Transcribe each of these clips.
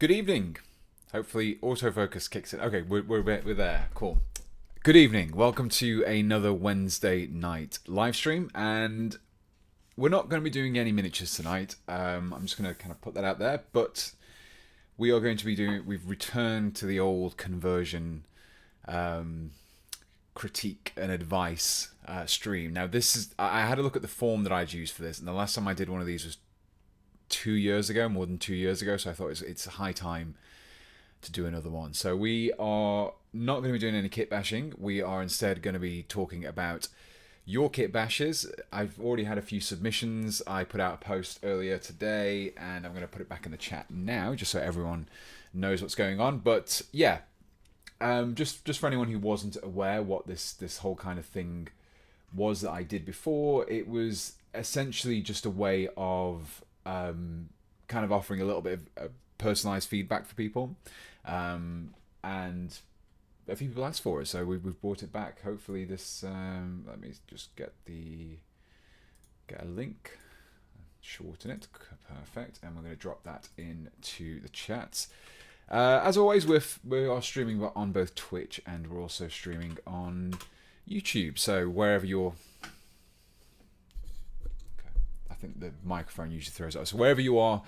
Good evening. Hopefully autofocus kicks in. Okay, we're there. Cool. Good evening. Welcome to another Wednesday night live stream, and we're not going to be doing any miniatures tonight. I'm just going to kind of put that out there, but we are going to be doing. We've returned to the old conversion critique and advice stream. Now, this is. I had a look at the form that I'd used for this, and the last time I did one of these was 2 years ago, more than 2 years ago. So I thought it's high time to do another one. So we are not going to be doing any kit bashing. We are instead going to be talking about your kit bashes. I've already had a few submissions. I put out a post earlier today, and I'm going to put it back in the chat now, just so everyone knows what's going on. But yeah, just for anyone who wasn't aware what this whole kind of thing was that I did before, it was essentially just a way of kind of offering a little bit of personalized feedback for people, and a few people asked for it, so we've brought it back. Hopefully this let me just get a link, shorten it, perfect, and we're going to drop that into the chat. As always, we are streaming on both Twitch, and we're also streaming on YouTube, so wherever you're. I think the microphone usually throws up. So wherever you are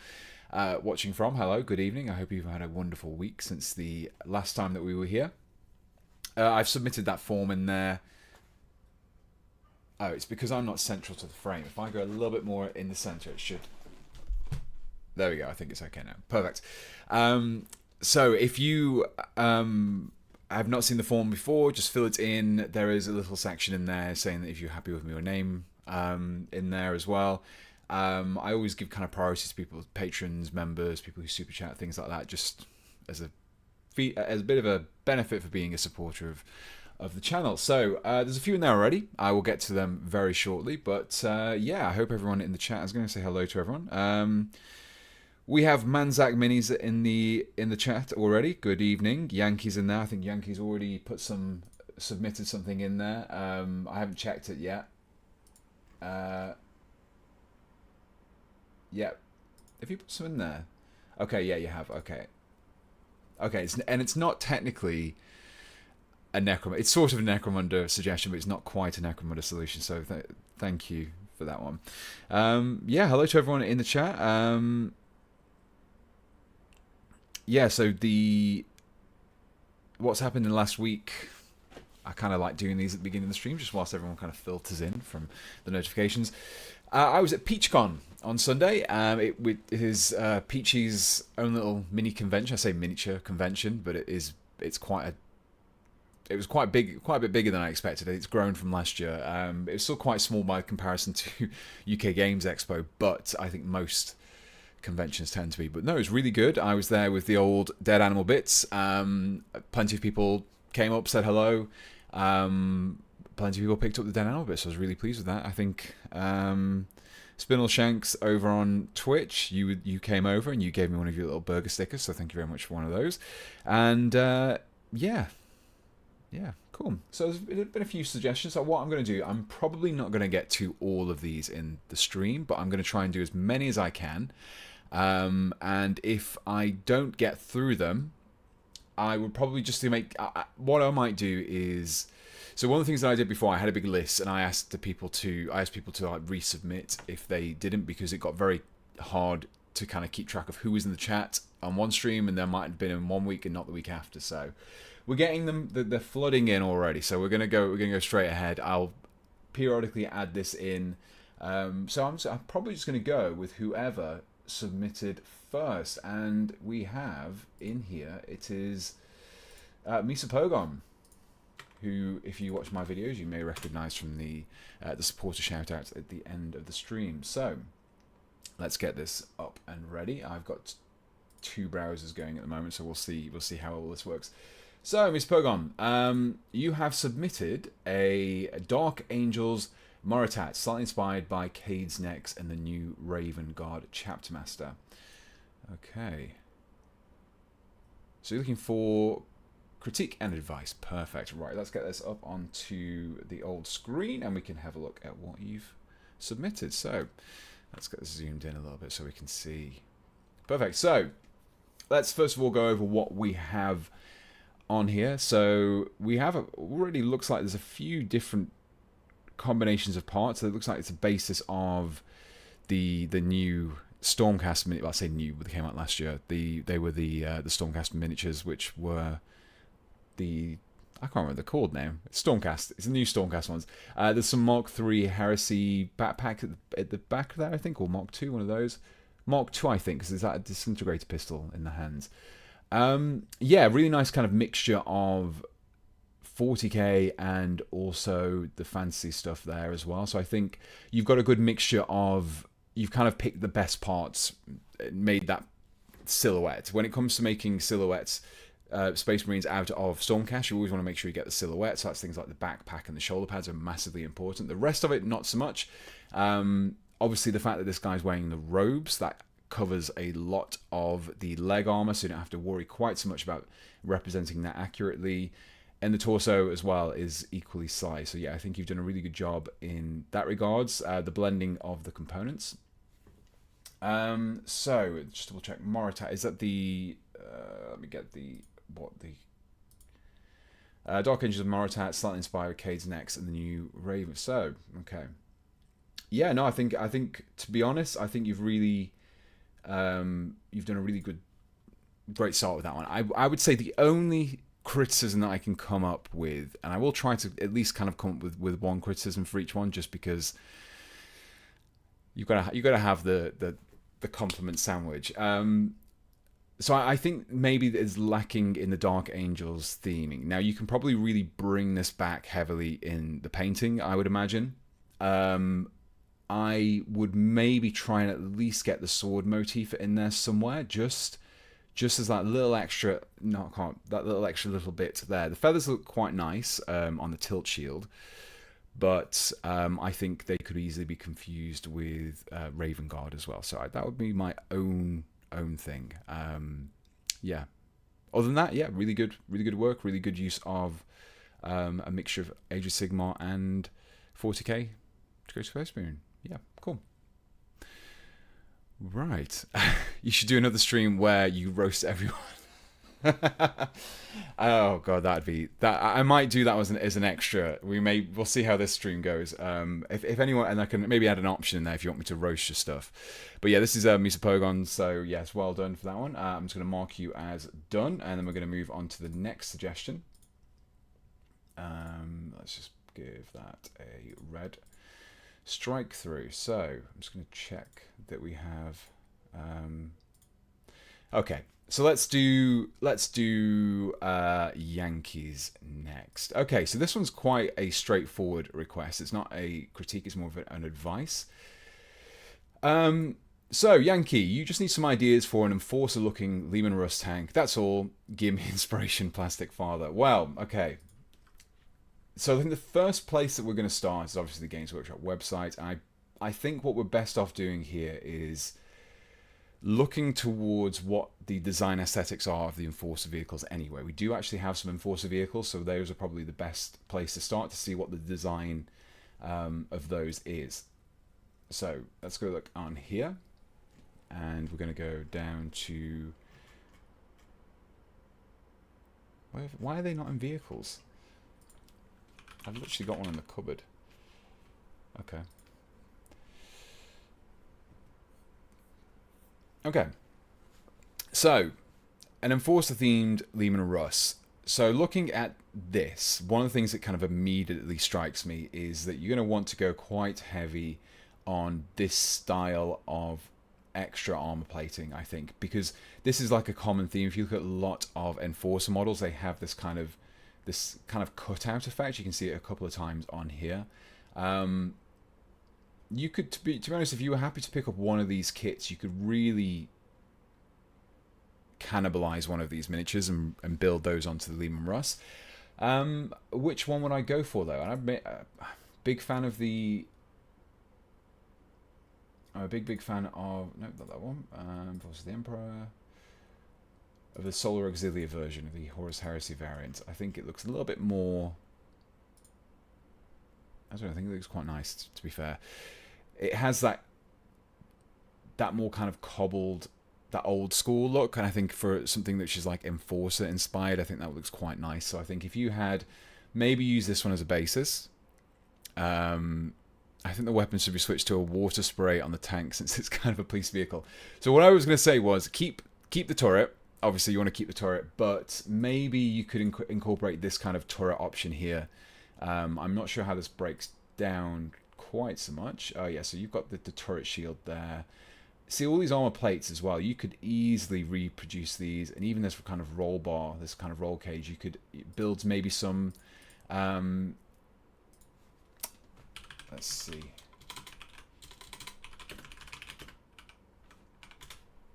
watching from, hello, good evening. I hope you've had a wonderful week since the last time that we were here. I've submitted that form in there. Oh, it's because I'm not central to the frame. If I go a little bit more in the center, it should. There we go. I think it's okay now. Perfect. So if you have not seen the form before, just fill it in. There is a little section in there saying that if you're happy with your name in there as well. I always give kind of priority to people, patrons, members, people who super chat, things like that, just as a bit of a benefit for being a supporter of the channel. So there's a few in there already. I will get to them very shortly, but yeah, I hope everyone in the chat. I was going to say hello to everyone. We have Manzak Minis in the chat already. Good evening. Yankees in there. I think Yankees already submitted something in there. I haven't checked it yet. Yeah. Have you put some in there? Okay, yeah, you have. Okay. It's not technically a Necromunda. It's sort of a Necromunda suggestion, but it's not quite a Necromunda solution. So thank you for that one. Yeah, hello to everyone in the chat. Yeah, so what's happened in the last week, I kind of like doing these at the beginning of the stream, just whilst everyone kind of filters in from the notifications. I was at PeachCon on Sunday. It is Peachy's own little mini convention. I say miniature convention, but it was quite a bit bigger than I expected. It's grown from last year. It was still quite small by comparison to UK Games Expo, but I think most conventions tend to be. But no, it was really good. I was there with the old Dead Animal Bits. Plenty of people came up, said hello. Plenty of people picked up the Dead Animal Bits, so I was really pleased with that. I think Spinel Shanks over on Twitch, you came over and you gave me one of your little burger stickers, so thank you very much for one of those. And yeah, cool. So there's been a few suggestions. So what I'm going to do, I'm probably not going to get to all of these in the stream, but I'm going to try and do as many as I can. And if I don't get through them, I would probably just what I might do is. So one of the things that I did before, I had a big list, and I asked people to like resubmit if they didn't, because it got very hard to kind of keep track of who was in the chat on one stream, and there might have been in 1 week and not the week after. So we're getting them; they're flooding in already. So we're gonna go straight ahead. I'll periodically add this in. So I'm probably just gonna go with whoever submitted first, and we have in here it is Misa Pogon, who, if you watch my videos, you may recognise from the supporter shout-outs at the end of the stream. So, let's get this up and ready. I've got 2 browsers going at the moment, so we'll see how all this works. So, Miss Pogon, you have submitted a Dark Angels Moritat, slightly inspired by Cade's Necks and the new Raven Guard Chapter Master. Okay. So, you're looking for critique and advice. Perfect. Right, let's get this up onto the old screen and we can have a look at what you've submitted. So let's get this zoomed in a little bit so we can see. Perfect. So let's first of all go over what we have on here. So we have already looks like there's a few different combinations of parts. So it looks like it's a basis of the new Stormcast mini. Well, I say new, but they came out last year. They were the Stormcast miniatures, which were the, I can't remember the called name. It's Stormcast. It's the new Stormcast ones. There's some Mark III Heresy backpack at the back there, I think, or Mark II, one of those. Mark II, I think, because there's that disintegrator pistol in the hands. Yeah, really nice kind of mixture of 40k and also the fantasy stuff there as well. So I think you've got a good mixture of, you've kind of picked the best parts, made that silhouette. When it comes to making silhouettes, Space Marines out of Stormcast, you always want to make sure you get the silhouette. So that's things like the backpack and the shoulder pads are massively important. The rest of it, not so much. Obviously, the fact that this guy's wearing the robes, that covers a lot of the leg armor, so you don't have to worry quite so much about representing that accurately. And the torso as well is equally sized. So yeah, I think you've done a really good job in that regards. The blending of the components. So just double check. Moritat, is that the? Let me get the Dark Angels of Moritat, slightly inspired with Cade's Next and the new Raven. So okay, yeah, no, I think to be honest, I think you've really you've done a really great start with that one. I would say the only criticism that I can come up with, and I will try to at least kind of come up with one criticism for each one, just because you've got to have the compliment sandwich. So I think maybe it's lacking in the Dark Angels theming. Now you can probably really bring this back heavily in the painting, I would imagine. I would maybe try and at least get the sword motif in there somewhere, just as that little extra, that little extra little bit there. The feathers look quite nice on the tilt shield, but I think they could easily be confused with Raven Guard as well. So that would be my own thing. Yeah. Other than that, yeah, really good work, really good use of a mixture of Age of Sigmar and 40k to go to Space Marine. Yeah, cool. Right. You should do another stream where you roast everyone. Oh god, that'd be that. I might do that as an extra. We'll see how this stream goes. If anyone, and I can maybe add an option in there if you want me to roast your stuff. But yeah, this is Misa Pogon, so yes, well done for that one. I'm just going to mark you as done, and then we're going to move on to the next suggestion. Let's just give that a red strike through. So I'm just going to check that we have. Okay. So let's do Yankees next. Okay, so this one's quite a straightforward request. It's not a critique, it's more of an advice. So Yankee, you just need some ideas for an enforcer-looking Leman Russ tank. That's all. Give me inspiration, Plastic Father. Well, okay. So I think the first place that we're going to start is obviously the Games Workshop website. And I think what we're best off doing here is looking towards what the design aesthetics are of the Enforcer vehicles anyway. We do actually have some Enforcer vehicles, so those are probably the best place to start to see what the design of those is. So let's go look on here, and we're going to go down to... Why are they not in vehicles? I've literally got one in the cupboard. Okay. Okay, so an Enforcer-themed Leman Russ. So looking at this, one of the things that kind of immediately strikes me is that you're going to want to go quite heavy on this style of extra armor plating, I think, because this is like a common theme. If you look at a lot of Enforcer models, they have this kind of cutout effect. You can see it a couple of times on here. You could, to be honest, if you were happy to pick up one of these kits, you could really cannibalize one of these miniatures and build those onto the Leman Russ. Which one would I go for, though? And I'm a big fan of the... I'm a big fan of... No, not that one. Force of the Emperor. Of the Solar Auxilia version of the Horus Heresy variant. I think it looks a little bit more... I don't know, I think it looks quite nice, to be fair. It has that more kind of cobbled, that old school look, and I think for something which is like Enforcer inspired, I think that looks quite nice. So I think if you had maybe use this one as a basis, I think the weapon should be switched to a water spray on the tank since it's kind of a police vehicle. So what I was going to say was keep the turret. Obviously you want to keep the turret, but maybe you could incorporate this kind of turret option here. I'm not sure how this breaks down quite so much. Oh yeah, so you've got the turret shield there. See all these armor plates as well. You could easily reproduce these, and even this kind of roll bar, this kind of roll cage, you could build maybe some. Let's see.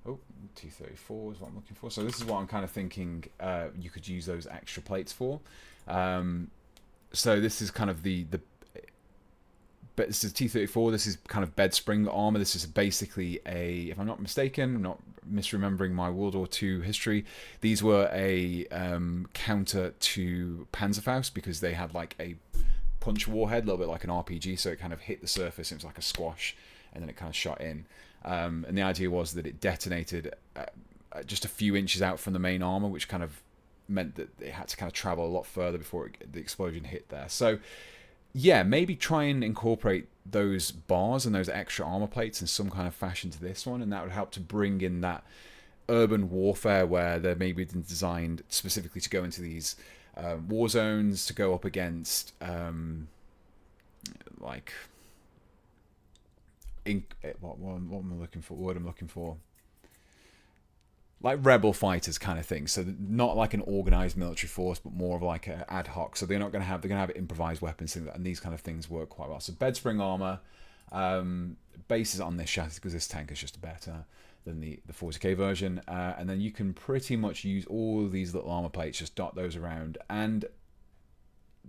Oh, T34 is what I'm looking for. So this is what I'm kind of thinking you could use those extra plates for. So this is kind of but this is T34. This is kind of bed spring armor. This is basically if I'm not mistaken, I'm not misremembering my World War II history, these were a counter to Panzerfaust because they had like a punch warhead, a little bit like an RPG, so it kind of hit the surface. It was like a squash, and then it kind of shot in. And the idea was that it detonated just a few inches out from the main armor, which kind of meant that it had to kind of travel a lot further before the explosion hit there. So yeah, maybe try and incorporate those bars and those extra armor plates in some kind of fashion to this one, and that would help to bring in that urban warfare where they're maybe designed specifically to go into these war zones, to go up against like what am I looking for? What I'm looking for? Like rebel fighters kind of thing. So not like an organized military force, but more of like an ad hoc. So they're going to have improvised weapons, things like that, and these kind of things work quite well. So bed spring armor, bases on this chassis because this tank is just better than the 40k version, and then you can pretty much use all of these little armor plates, just dot those around, and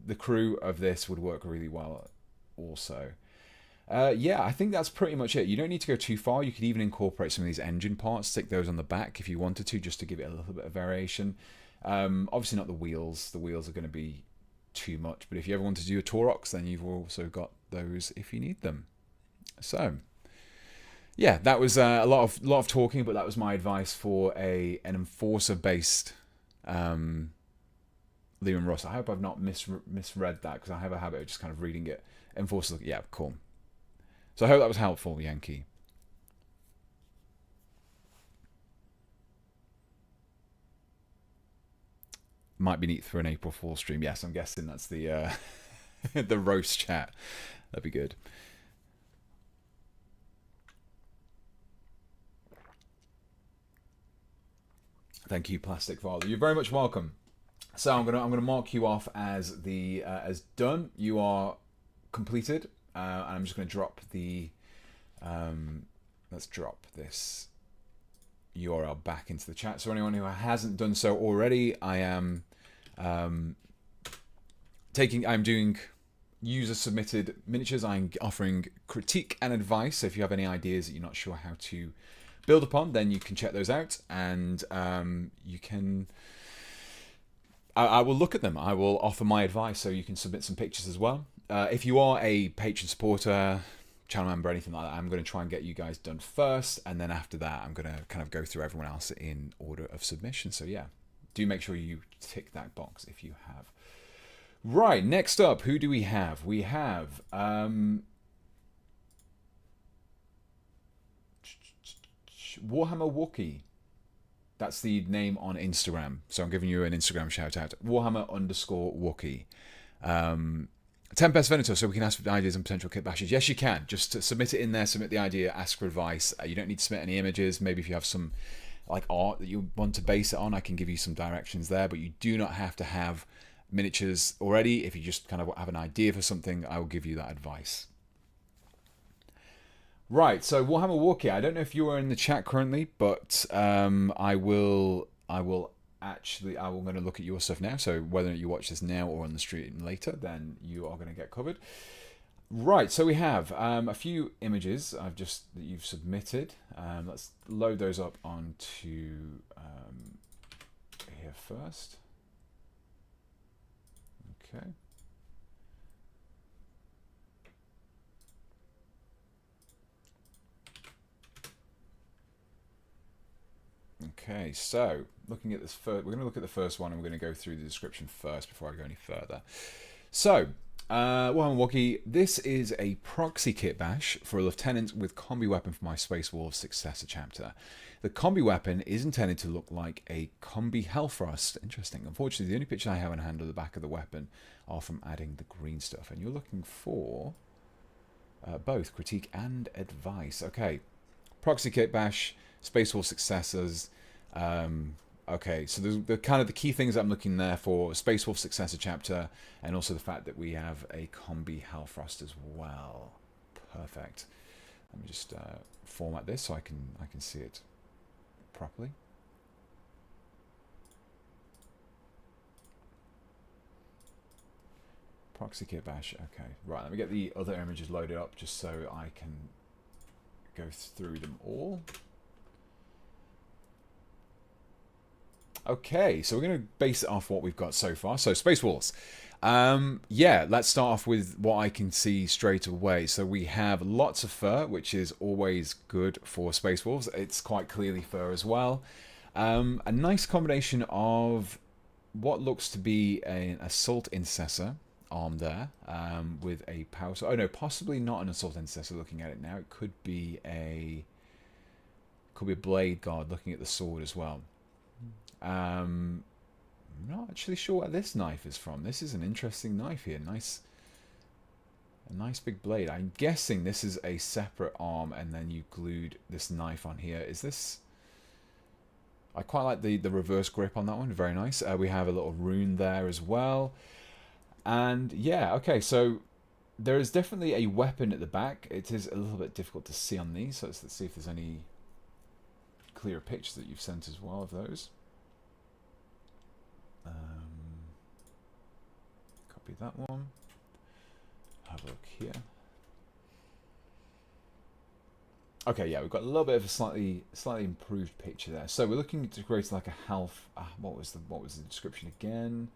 the crew of this would work really well also. Yeah, I think that's pretty much it. You don't need to go too far. You could even incorporate some of these engine parts, stick those on the back if you wanted to, just to give it a little bit of variation. Obviously not the wheels. The wheels are going to be too much, but if you ever want to do a Taurox, then you've also got those if you need them. So yeah, that was a lot of talking, but that was my advice for an Enforcer based Leman Russ. I hope I've not misread that, because I have a habit of just kind of reading it. Enforcer, yeah, cool. So I hope that was helpful, Yankee. Might be neat for an April Fool's stream. Yes, I'm guessing that's the the roast chat. That'd be good. Thank you, Plastic Father. You're very much welcome. So I'm gonna mark you off as as done. You are completed. And I'm just going to drop the let's drop this URL back into the chat. So anyone who hasn't done so already, I am I'm doing user submitted miniatures. I'm offering critique and advice. So if you have any ideas that you're not sure how to build upon, then you can check those out, and you can. I will look at them. I will offer my advice, so you can submit some pictures as well. If you are a patron supporter, channel member, anything like that, I'm going to try and get you guys done first, and then after that, I'm going to kind of go through everyone else in order of submission. So yeah, do make sure you tick that box if you have. Right, next up, who do we have? We have Warhammer Wookie. That's the name on Instagram. So I'm giving you an Instagram shout out. Warhammer_Wookie. Tempest Venator, so we can ask for ideas and potential kit bashes. Yes, you can. Just submit it in there, submit the idea, ask for advice. You don't need to submit any images. Maybe if you have some like art that you want to base it on, I can give you some directions there, but you do not have to have miniatures already. If you just kind of have an idea for something, I will give you that advice. Right, so Warhammer Wookie, I don't know if you are in the chat currently, but I'm going to look at your stuff now. So whether you watch this now or on the stream later, then you are going to get covered. Right, so we have a few images that you've submitted. Let's load those up onto here first. Okay. Okay, so looking at this first, we're going to look at the first one, and we're going to go through the description first before I go any further. So, Warhammer Wookiee, this is a proxy kitbash for a lieutenant with combi weapon for my Space Wolves successor chapter. The combi weapon is intended to look like a combi Hellfrost. Interesting. Unfortunately, the only picture I have in hand of the back of the weapon are from adding the green stuff, and you're looking for both critique and advice. Okay, proxy kitbash, Space Wolf successors. Okay, so the kind of the key things I'm looking there for: Space Wolf successor chapter, and also the fact that we have a combi Hellfrost as well. Perfect. Let me just format this so I can see it properly. Proxy kitbash. Okay, right. Let me get the other images loaded up just so I can go through them all. Okay, so we're going to base it off what we've got so far. So, Space Wolves. Yeah, let's start off with what I can see straight away. So we have lots of fur, which is always good for Space Wolves. It's quite clearly fur as well. A nice combination of what looks to be an Assault Intercessor arm there, with a power... Oh no, possibly not an Assault Intercessor looking at it now. It could be a Blade Guard looking at the sword as well. I'm not actually sure where this knife is from. This is an interesting knife here. A nice big blade. I'm guessing this is a separate arm, and then you glued this knife on here. Is this... I quite like the reverse grip on that one. Very nice. We have a little rune there as well. And yeah, okay, so there is definitely a weapon at the back. It is a little bit difficult to see on these, so let's see if there's any clearer pictures that you've sent as well of those. Copy that one. Have a look here. Okay, yeah, we've got a little bit of a slightly improved picture there. So we're looking to create like a half. What was the description again?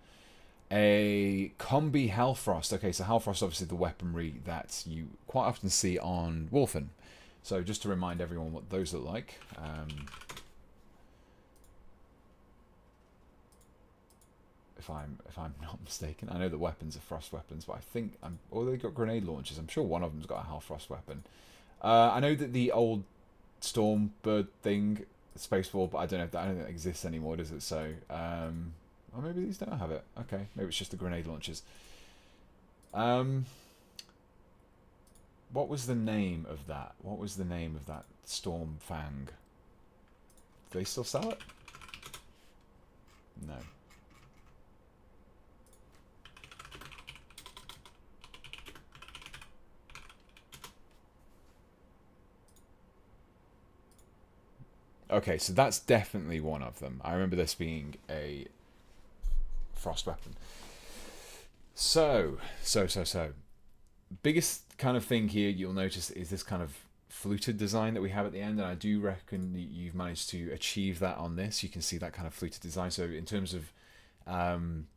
A combi Hellfrost. Okay, so Hellfrost, obviously the weaponry that you quite often see on Wolfen. So just to remind everyone what those look like. If I'm not mistaken, I know that weapons are frost weapons, but I think they've got grenade launchers. I'm sure one of them's got a Hellfrost weapon. I know that the old storm bird thing, Space War, but I don't think that exists anymore, does it? So, or maybe these don't have it. Okay, maybe it's just the grenade launchers. What was the name of that? What was the name of that Storm Fang? Do they still sell it? No. Okay, so that's definitely one of them. I remember this being a frost weapon. So. Biggest kind of thing here you'll notice is this kind of fluted design that we have at the end, and I do reckon that you've managed to achieve that on this. You can see that kind of fluted design. So in terms of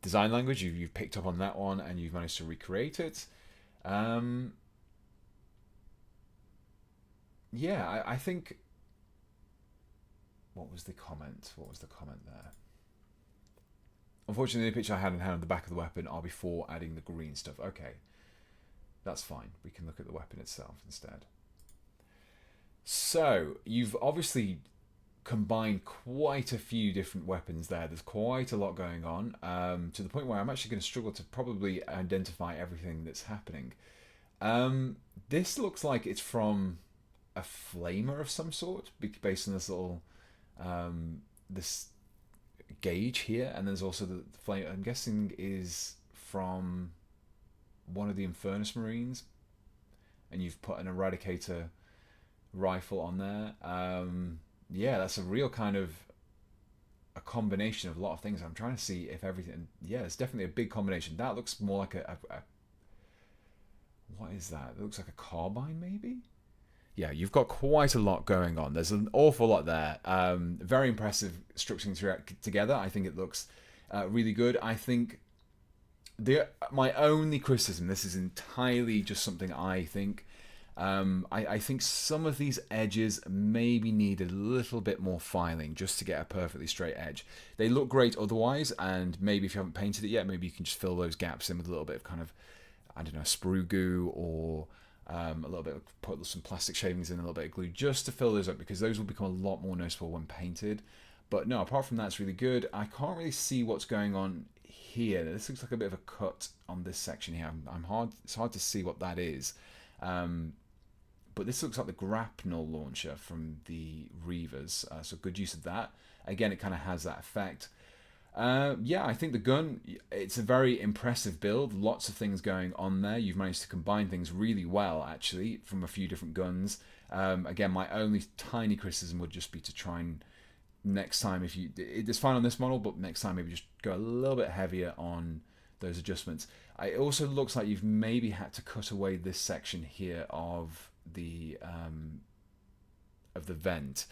design language, you've picked up on that one, and you've managed to recreate it. Yeah, I think... What was the comment? What was the comment there? Unfortunately, the picture I had in hand on the back of the weapon are before adding the green stuff. Okay, that's fine. We can look at the weapon itself instead. So, you've obviously combined quite a few different weapons there. There's quite a lot going on, to the point where I'm actually going to struggle to probably identify everything that's happening. This looks like it's from a flamer of some sort, based on this little... this gauge here, and there's also the flame, I'm guessing is from one of the Infernus Marines, and you've put an Eradicator rifle on there. Yeah, that's a real kind of a combination of a lot of things. I'm trying to see if everything... Yeah, it's definitely a big combination. That looks more like a what is that? It looks like a carbine, maybe? Yeah, you've got quite a lot going on. There's an awful lot there. Very impressive structuring together. I think it looks really good. I think my only criticism, this is entirely just something I think, I think some of these edges maybe need a little bit more filing just to get a perfectly straight edge. They look great otherwise, and maybe if you haven't painted it yet, maybe you can just fill those gaps in with a little bit of kind of, I don't know, sprue goo, or a little bit of, put some plastic shavings in, a little bit of glue just to fill those up, because those will become a lot more noticeable when painted. But no, apart from that, it's really good. I can't really see what's going on here. This looks like a bit of a cut on this section here. It's hard to see what that is. But this looks like the grapnel launcher from the Reavers, so good use of that. Again, it kind of has that effect. Yeah, I think the gun, it's a very impressive build. Lots of things going on there. You've managed to combine things really well, actually, from a few different guns. Again, my only tiny criticism would just be to try and, next time, if you, it's fine on this model, but next time maybe just go a little bit heavier on those adjustments. It also looks like you've maybe had to cut away this section here of the vent,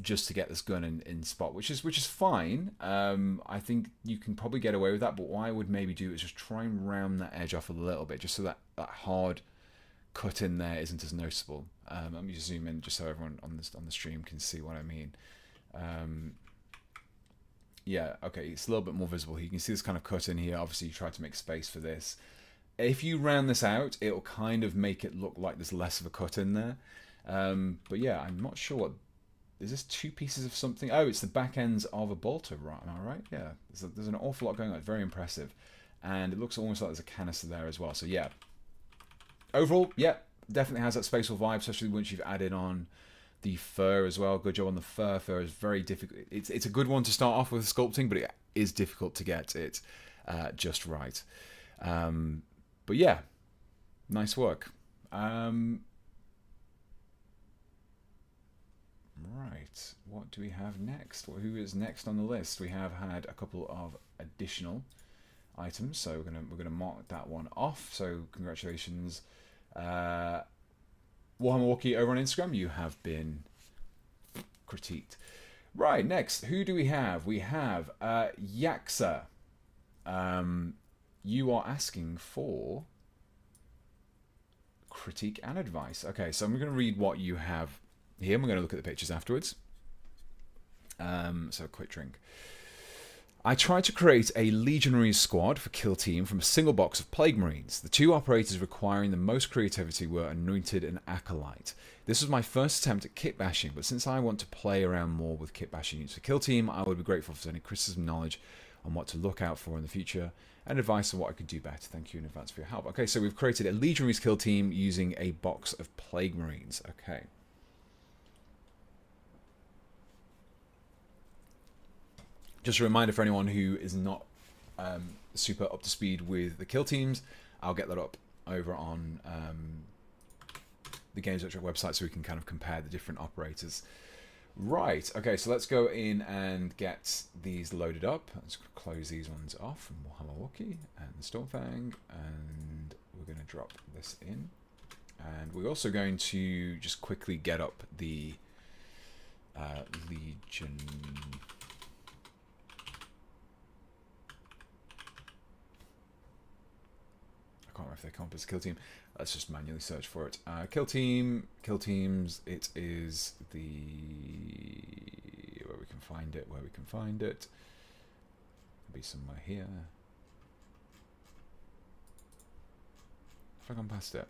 just to get this gun in spot, which is fine. I think you can probably get away with that, but what I would maybe do is just try and round that edge off a little bit, just so that hard cut in there isn't as noticeable. Let me just zoom in just so everyone on the stream can see what I mean. Yeah, okay, it's a little bit more visible. You can see this kind of cut in here. Obviously, you try to make space for this. If you round this out, it'll kind of make it look like there's less of a cut in there. But yeah, I'm not sure what... Is this two pieces of something? Oh, it's the back ends of a bolter, right? Am I right? Yeah, there's an awful lot going on. It's very impressive. And it looks almost like there's a canister there as well. So yeah, overall, yeah, definitely has that spaceful vibe, especially once you've added on the fur as well. Good job on the fur. Fur is very difficult. It's a good one to start off with sculpting, but it is difficult to get it just right. But yeah, nice work. Right, what do we have next? Well, who is next on the list? We have had a couple of additional items, so we're gonna mark that one off. So congratulations, Warhammer Walkie over on Instagram. You have been critiqued. Right, next, who do we have? We have Yaksa. You are asking for critique and advice. Okay, so I'm going to read what you have here. We're going to look at the pictures afterwards. So, quick drink. I tried to create a Legionary squad for Kill Team from a single box of Plague Marines. The two operators requiring the most creativity were Anointed and Acolyte. This was my first attempt at kit bashing, but since I want to play around more with kit bashing units for Kill Team, I would be grateful for any criticism, knowledge on what to look out for in the future, and advice on what I could do better. Thank you in advance for your help. Okay, so we've created a Legionary's Kill Team using a box of Plague Marines. Okay. Just a reminder for anyone who is not super up to speed with the kill teams, I'll get that up over on the Games Workshop website so we can kind of compare the different operators. Right, okay, so let's go in and get these loaded up. Let's close these ones off from Warhammer Walkie and Stormfang, and we're going to drop this in. And we're also going to just quickly get up the Legion... I can't remember if they come up as a kill team. Let's just manually search for it. Kill teams. It is the where we can find it. It'll be somewhere here. Have I gone past it?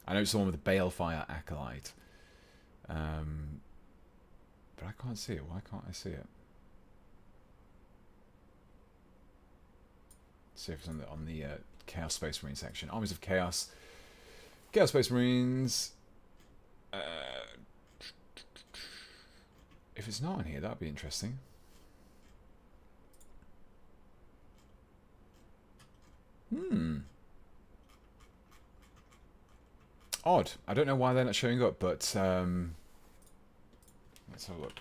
I know it's the one with the Balefire Acolyte, but I can't see it. Why can't I see it? See if it's on the Chaos Space Marine section. Armies of Chaos. Chaos Space Marines. If it's not on here, that'd be interesting. Odd. I don't know why they're not showing up, but let's have a look.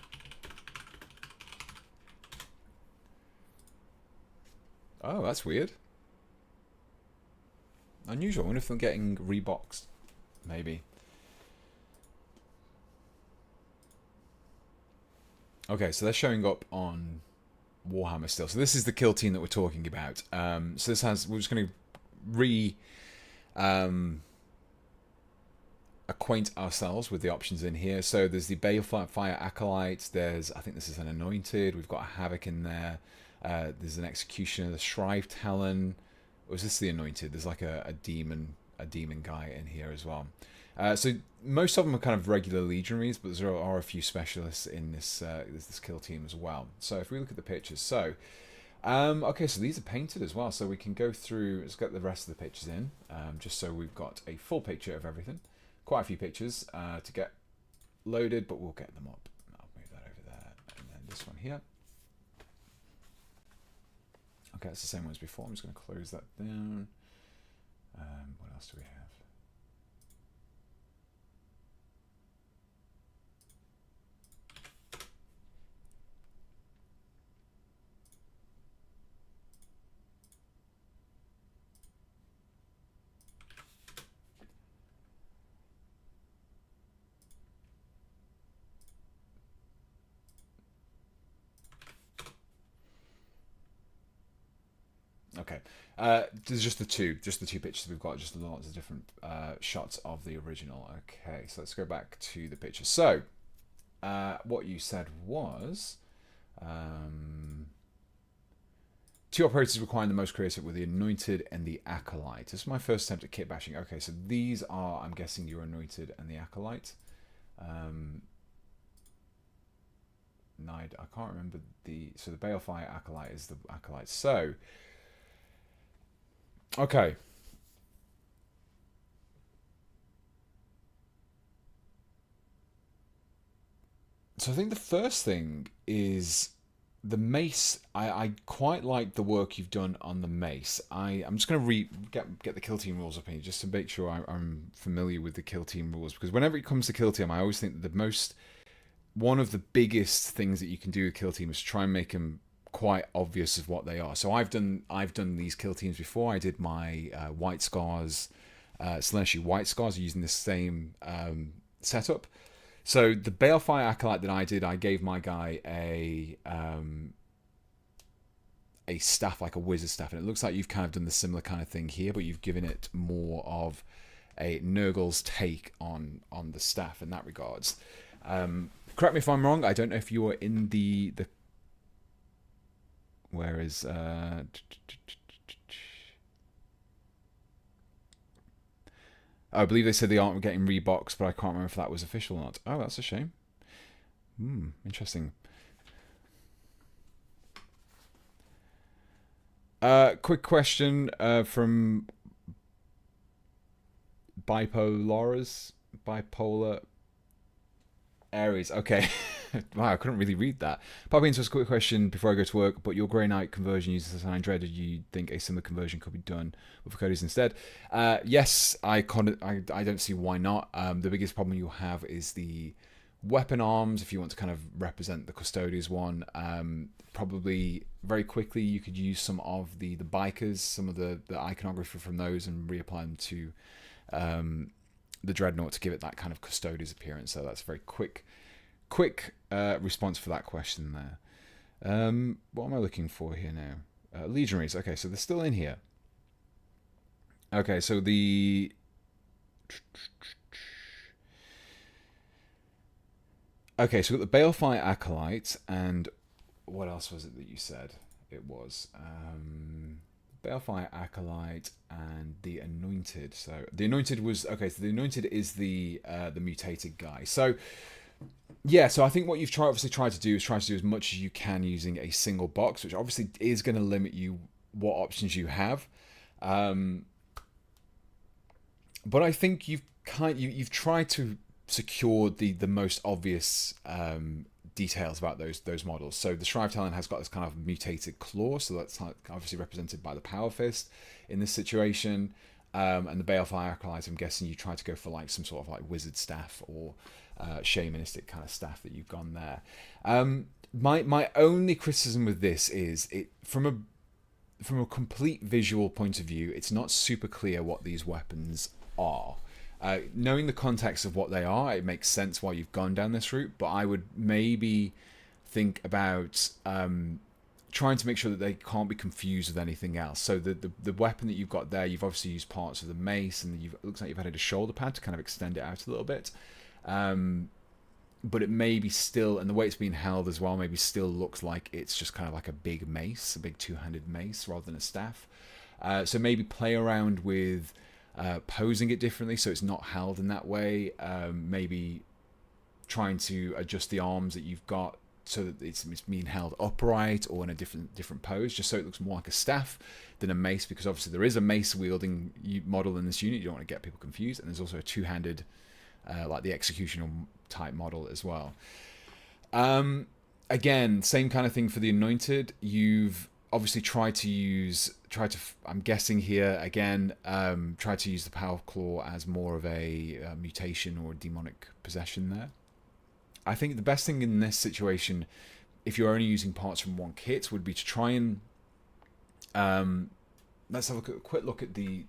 Oh, that's weird. Unusual. I wonder if they're getting reboxed. Maybe. Okay, so they're showing up on Warhammer still. So this is the kill team that we're talking about. So this has, we're just going to acquaint ourselves with the options in here. So there's the Balefire Acolyte, there's, I think this is an Anointed, we've got a Havoc in there, there's an Executioner, the Shrive Talon, or is this the Anointed? There's like a demon guy in here as well. So most of them are kind of regular legionaries, but there are a few specialists in this this kill team as well. So if we look at the pictures, so okay, so these are painted as well, so we can go through, let's get the rest of the pictures in, just so we've got a full picture of everything. Quite a few pictures to get loaded, but we'll get them up. I'll move that over there, and then this one here. Okay, it's the same one as before. I'm just going to close that down. What else do we have? Okay, there's just the two pictures we've got, just lots of different shots of the original. Okay, so let's go back to the picture. So, what you said was, two operators requiring the most creative were the Anointed and the Acolyte. This is my first attempt at kit bashing. Okay, so these are, I'm guessing, your Anointed and the Acolyte. I can't remember so the Balefire Acolyte is the Acolyte. So, okay. So I think the first thing is the mace. I quite like the work you've done on the mace. I'm just going to get the kill team rules up here just to make sure I'm familiar with the kill team rules, because whenever it comes to kill team, I always think that one of the biggest things that you can do with kill team is try and make them quite obvious of what they are. So I've done these kill teams before. I did my White Scars, Celestial White Scars using the same setup. So the Balefire Acolyte that I did, I gave my guy a staff, like a wizard staff, and it looks like you've kind of done the similar kind of thing here, but you've given it more of a Nurgle's take on the staff in that regards. Correct me if I'm wrong. I don't know if you're in the where is I believe they said they aren't getting reboxed, but I can't remember if that was official or not. Oh, that's a shame. Interesting. Quick question from Bipolar Aries. Okay. Wow, I couldn't really read that. Popping into a quick question before I go to work, but your Grey Knight conversion uses the sign Dread. Do you think a similar conversion could be done with Cody's instead? Yes, I don't see why not. The biggest problem you'll have is the weapon arms, if you want to kind of represent the Custodes one. Probably very quickly you could use some of the bikers, some of the iconography from those, and reapply them to the Dreadnought to give it that kind of Custodes appearance. So that's a very quick response for that question there. What am I looking for here now? Legionaries. Okay, so they're still in here. Okay, so the okay, so we've got the Balefire Acolyte, and what else was it that you said? It was Balefire Acolyte and the Anointed. So the Anointed was okay. So the Anointed is the mutated guy. So yeah, so I think what you've obviously tried to do is try to do as much as you can using a single box, which obviously is going to limit you what options you have. But I think you've tried to secure the most obvious details about those models. So the Shrive Talon has got this kind of mutated claw, so that's obviously represented by the Power Fist in this situation. And the Balefire Acolyte, I'm guessing you tried to go for like some sort of like wizard staff or shamanistic kind of staff that you've gone there. My only criticism with this is it from a complete visual point of view, it's not super clear what these weapons are. Knowing the context of what they are, it makes sense why you've gone down this route, but I would maybe think about trying to make sure that they can't be confused with anything else. So the weapon that you've got there, you've obviously used parts of the mace, and it looks like you've added a shoulder pad to kind of extend it out a little bit. But it may be still, and the way it's being held as well, maybe still looks like it's just kind of like a big mace, a big two-handed mace rather than a staff. So maybe play around with posing it differently so it's not held in that way. Maybe trying to adjust the arms that you've got so that it's being held upright or in a different pose, just so it looks more like a staff than a mace, because obviously there is a mace wielding model in this unit. You don't want to get people confused, and there's also a two-handed like the executional type model as well. Again, same kind of thing for the anointed. You've obviously tried to I'm guessing here again, try to use the power claw as more of a mutation or a demonic possession there. I think the best thing in this situation, if you're only using parts from one kit, would be to try and let's have a quick look at the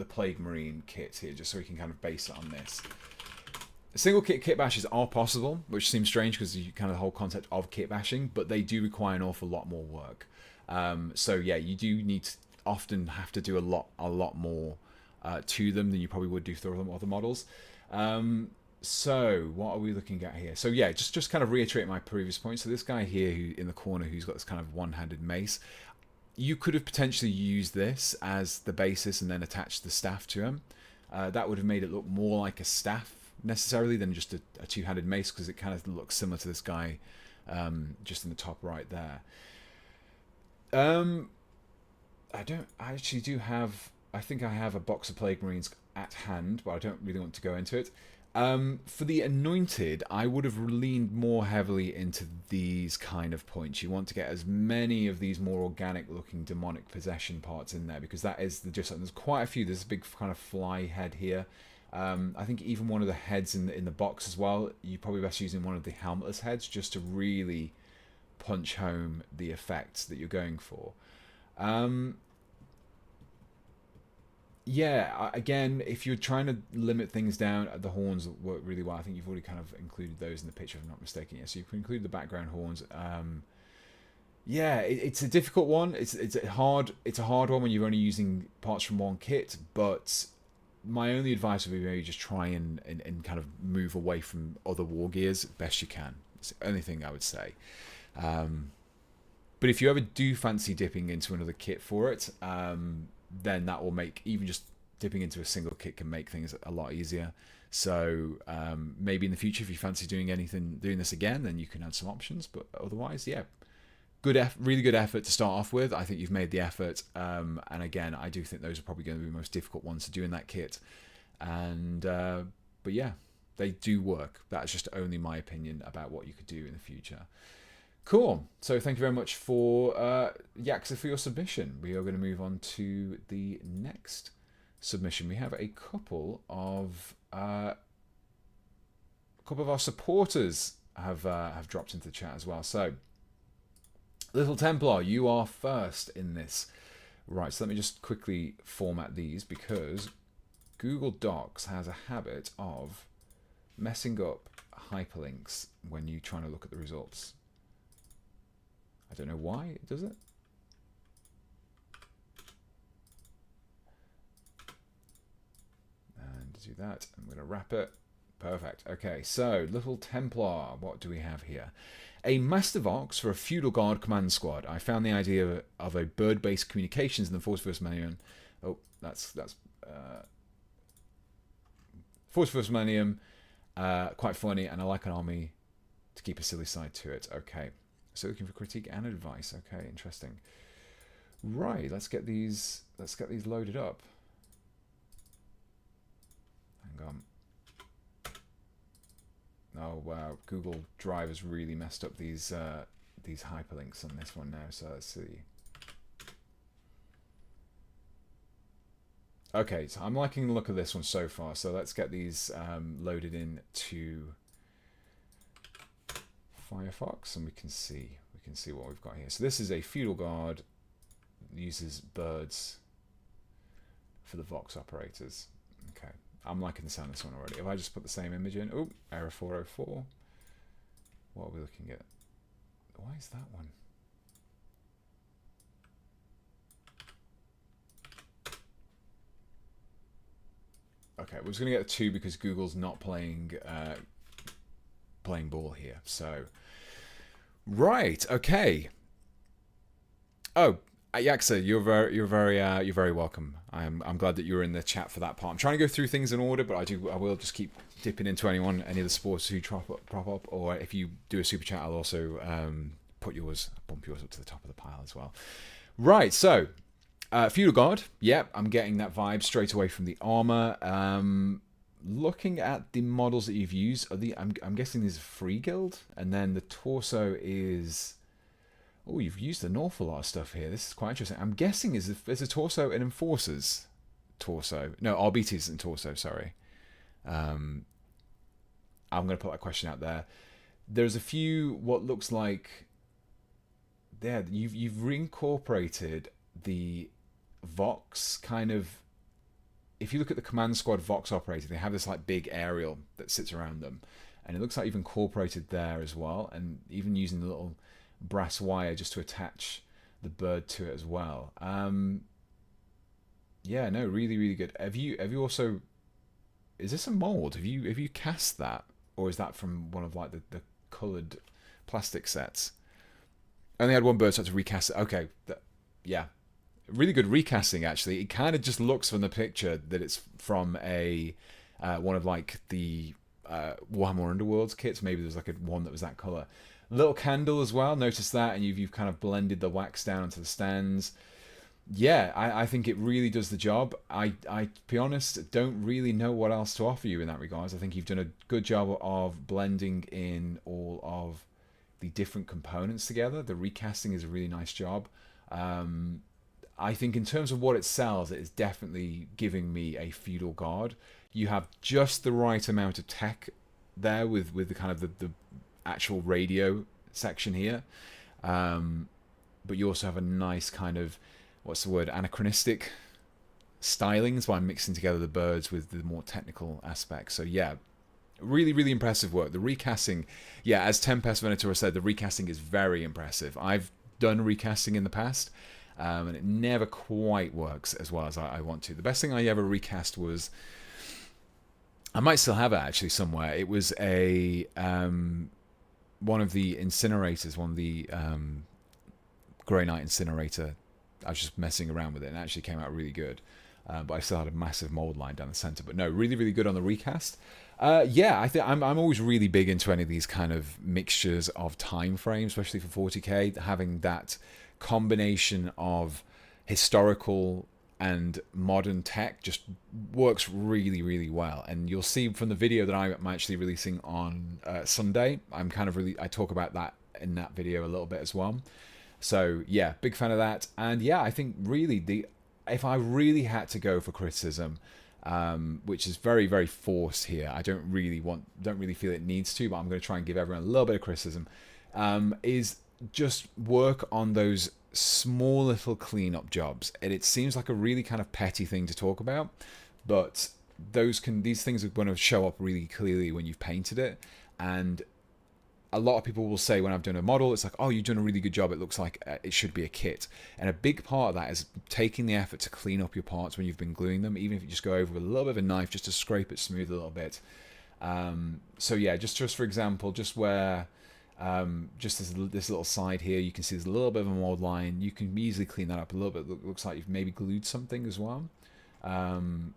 Plague Marine kit here, just so we can kind of base it on this. Single kit bashes are possible, which seems strange because you kind of the whole concept of kit bashing, but they do require an awful lot more work. So yeah, you do need to often have to do a lot more to them than you probably would do through other models. So what are we looking at here? So yeah, just kind of reiterate my previous point. So this guy here who in the corner who's got this kind of one-handed mace, you could have potentially used this as the basis and then attached the staff to him. That would have made it look more like a staff necessarily than just a two-handed mace, because it kind of looks similar to this guy just in the top right there. I think I have a box of Plague Marines at hand, but I don't really want to go into it. For the anointed, I would have leaned more heavily into these kind of points. You want to get as many of these more organic looking demonic possession parts in there, because that is the gist. There's quite a few. There's a big kind of fly head here. I think even one of the heads in the box as well, you're probably best using one of the helmetless heads just to really punch home the effects that you're going for. Yeah, again, if you're trying to limit things down, the horns work really well. I think you've already kind of included those in the picture, if I'm not mistaken. Yeah, so you can include the background horns. Yeah, it's a difficult one. It's a hard one when you're only using parts from one kit, but my only advice would be maybe just try and kind of move away from other war gears best you can. It's the only thing I would say. But if you ever do fancy dipping into another kit for it, then that will make, even just dipping into a single kit can make things a lot easier. So maybe in the future, if you fancy doing this again, then you can add some options. But otherwise, yeah, really good effort to start off with. I think you've made the effort, and again, I do think those are probably going to be the most difficult ones to do in that kit. And but yeah, they do work. That's just only my opinion about what you could do in the future. Cool. So thank you very much for Yaxa for your submission. We are going to move on to the next submission. We have a couple of our supporters have dropped into the chat as well. So Little Templar, you are first in this. Right, so let me just quickly format these, because Google Docs has a habit of messing up hyperlinks when you're trying to look at the results. I don't know why it does it. And to do that, I'm going to wrap it. Perfect. Okay, so Little Templar, what do we have here? A Master Vox for a Feudal Guard command squad. I found the idea of a bird-based communications in the Force First Millennium. Oh, that's Force First Millennium. Quite funny, and I like an army to keep a silly side to it. Okay. So looking for critique and advice. Okay, interesting. Right, let's get these loaded up. Hang on. Oh wow, Google Drive has really messed up these hyperlinks on this one now. So let's see. Okay, so I'm liking the look of this one so far. So let's get these loaded in to Firefox, and we can see what we've got here. So this is a Feudal Guard, uses birds for the Vox operators. Okay, I'm liking the sound of this one already. If I just put the same image in, oh, error 404. What are we looking at? Why is that one? Okay, we're just going to get a 2 because Google's not playing ball here. So, right, okay. Oh, Yaksa, you're very welcome. I'm glad that you were in the chat for that part. I'm trying to go through things in order, but I will just keep dipping into any of the sports who prop up, or if you do a super chat, I'll also bump yours up to the top of the pile as well. Right, so Feudal God, yep, I'm getting that vibe straight away from the armor. Looking at the models that you've used, I'm guessing there's a free guild, and then the torso is. Oh, you've used an awful lot of stuff here. This is quite interesting. I'm guessing is a torso an Enforcer's torso? No, RBT's and torso. Sorry. I'm going to put that question out there. There's a few what looks like. There, you've reincorporated the Vox kind of. If you look at the Command Squad Vox operator, they have this like big aerial that sits around them, and it looks like you've incorporated there as well, and even using the little brass wire just to attach the bird to it as well. Yeah, no, really good. Have you also, is this a mold? Have you cast that, or is that from one of like the colored plastic sets? I only had one bird, so I had to recast it. Okay, yeah, really good recasting actually. It kind of just looks from the picture that it's from a one of like the Warhammer Underworlds kits. Maybe there's like one that was that color. Little candle as well, notice that, and you've kind of blended the wax down into the stands. Yeah, I think it really does the job. I to be honest, don't really know what else to offer you in that regards. I think you've done a good job of blending in all of the different components together. The recasting is a really nice job. I think in terms of what it sells, it is definitely giving me a Feudal Guard. You have just the right amount of tech there with the kind of the actual radio section here, but you also have a nice kind of, what's the word, anachronistic stylings by mixing together the birds with the more technical aspects. So yeah, really impressive work. The recasting, yeah, as Tempest Venator said, the recasting is very impressive. I've done recasting in the past, and it never quite works as well as I want to. The best thing I ever recast was, I might still have it actually somewhere. It was a one of the incinerators, one of the Grey Knight incinerator. I was just messing around with it and it actually came out really good. But I still had a massive mold line down the center. But no, really good on the recast. Yeah, I think I'm always really big into any of these kind of mixtures of time frames, especially for 40k. Having that combination of historical and modern tech just works really well. And you'll see from the video that I'm actually releasing on Sunday, I talk about that in that video a little bit as well. So yeah, big fan of that. And yeah, I think really if I really had to go for criticism, which is very forced here, I don't really feel it needs to, but I'm going to try and give everyone a little bit of criticism, is just work on those small little cleanup jobs. And it seems like a really kind of petty thing to talk about, but these things are going to show up really clearly when you've painted it. And a lot of people will say when I've done a model, it's like, oh, you've done a really good job, it looks like it should be a kit. And a big part of that is taking the effort to clean up your parts when you've been gluing them, even if you just go over with a little bit of a knife just to scrape it smooth a little bit. So yeah, just for example, just where just this little side here, you can see there's a little bit of a mold line. You can easily clean that up a little bit. It looks like you've maybe glued something as well, and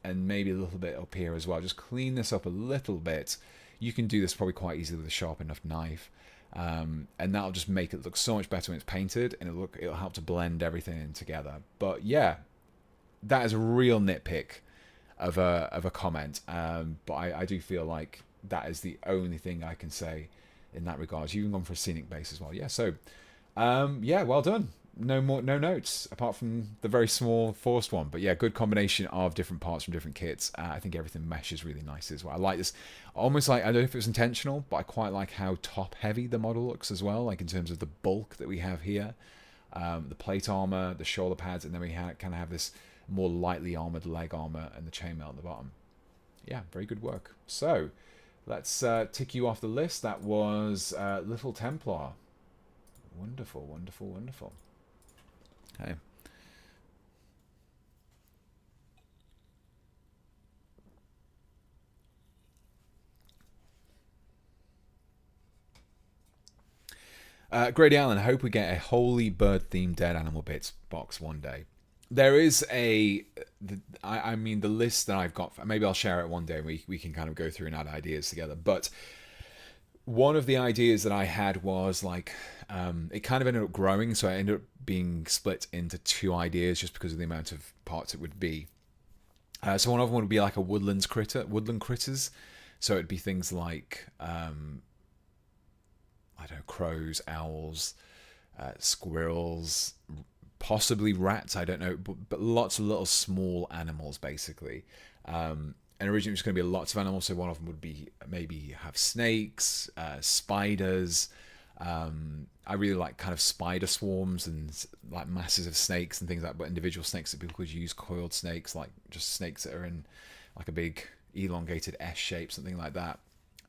maybe a little bit up here as well. Just clean this up a little bit. You can do this probably quite easily with a sharp enough knife, and that'll just make it look so much better when it's painted, and it'll help to blend everything in together. But yeah, that is a real nitpick of a comment, but I do feel like that is the only thing I can say in that regard. You've gone for a scenic base as well. Yeah, so yeah, well done. No notes apart from the very small forced one, but yeah, good combination of different parts from different kits. I think everything meshes really nicely as well. I like this, almost like, I don't know if it was intentional, but I quite like how top heavy the model looks as well, like in terms of the bulk that we have here, the plate armor, the shoulder pads, and then we kind of have this more lightly armored leg armor and the chainmail at the bottom. Yeah, very good work. So let's tick you off the list. That was Little Templar. Wonderful. Okay. Grady Allen, I hope we get a wholly bird-themed Dead Animal Bits box one day. There is I mean, the list that I've got, maybe I'll share it one day and we can kind of go through and add ideas together. But one of the ideas that I had was like, it kind of ended up growing, so I ended up being split into two ideas just because of the amount of parts it would be. So one of them would be like a woodland critters. So it'd be things like, I don't know, crows, owls, squirrels, possibly rats, I don't know, but lots of little small animals, basically. And originally it was going to be lots of animals, so one of them would be maybe have snakes, spiders. I really like kind of spider swarms and like masses of snakes and things like that, but individual snakes that people could use, coiled snakes, like just snakes that are in like a big elongated S shape, something like that.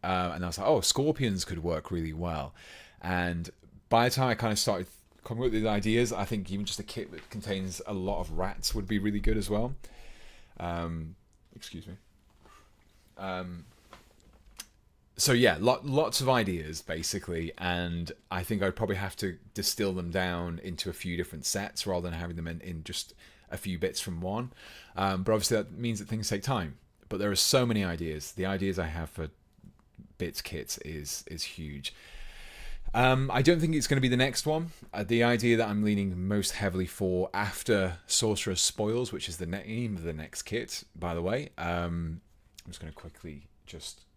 And I was like, oh, scorpions could work really well. And by the time I kind of started coming up with these ideas, I think even just a kit that contains a lot of rats would be really good as well. Excuse me. So yeah, lots of ideas basically, and I think I'd probably have to distill them down into a few different sets rather than having them in just a few bits from one. But obviously that means that things take time. But there are so many ideas. The ideas I have for bits kits is huge. I don't think it's going to be the next one. The idea that I'm leaning most heavily for after Sorcerer's Spoils, which is the name of the next kit, by the way. I'm just going to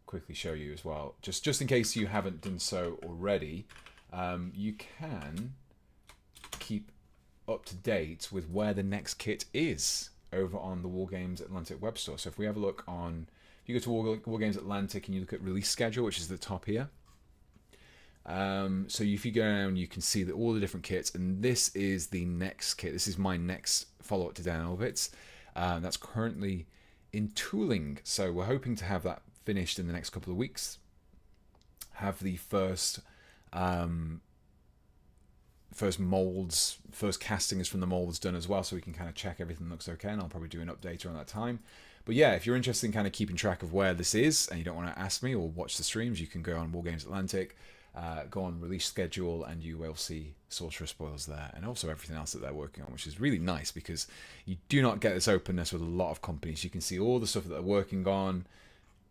quickly show you as well. Just in case you haven't done so already, you can keep up to date with where the next kit is over on the Wargames Atlantic web store. So if we have a look on, if you go to Wargames Atlantic and you look at release schedule, which is the top here. So if you go down, you can see that all the different kits, and this is the next kit. This is my next follow-up to Dan Elvitz. That's currently in tooling, so we're hoping to have that finished in the next couple of weeks. Have the first molds, first castings from the molds done as well, so we can kind of check everything looks okay, and I'll probably do an update around that time. But yeah, if you're interested in kind of keeping track of where this is, and you don't want to ask me or watch the streams, you can go on Wargames Atlantic, go on release schedule, and you will see Sorcerer Spoils there, and also everything else that they're working on, which is really nice because you do not get this openness with a lot of companies. You can see all the stuff that they're working on.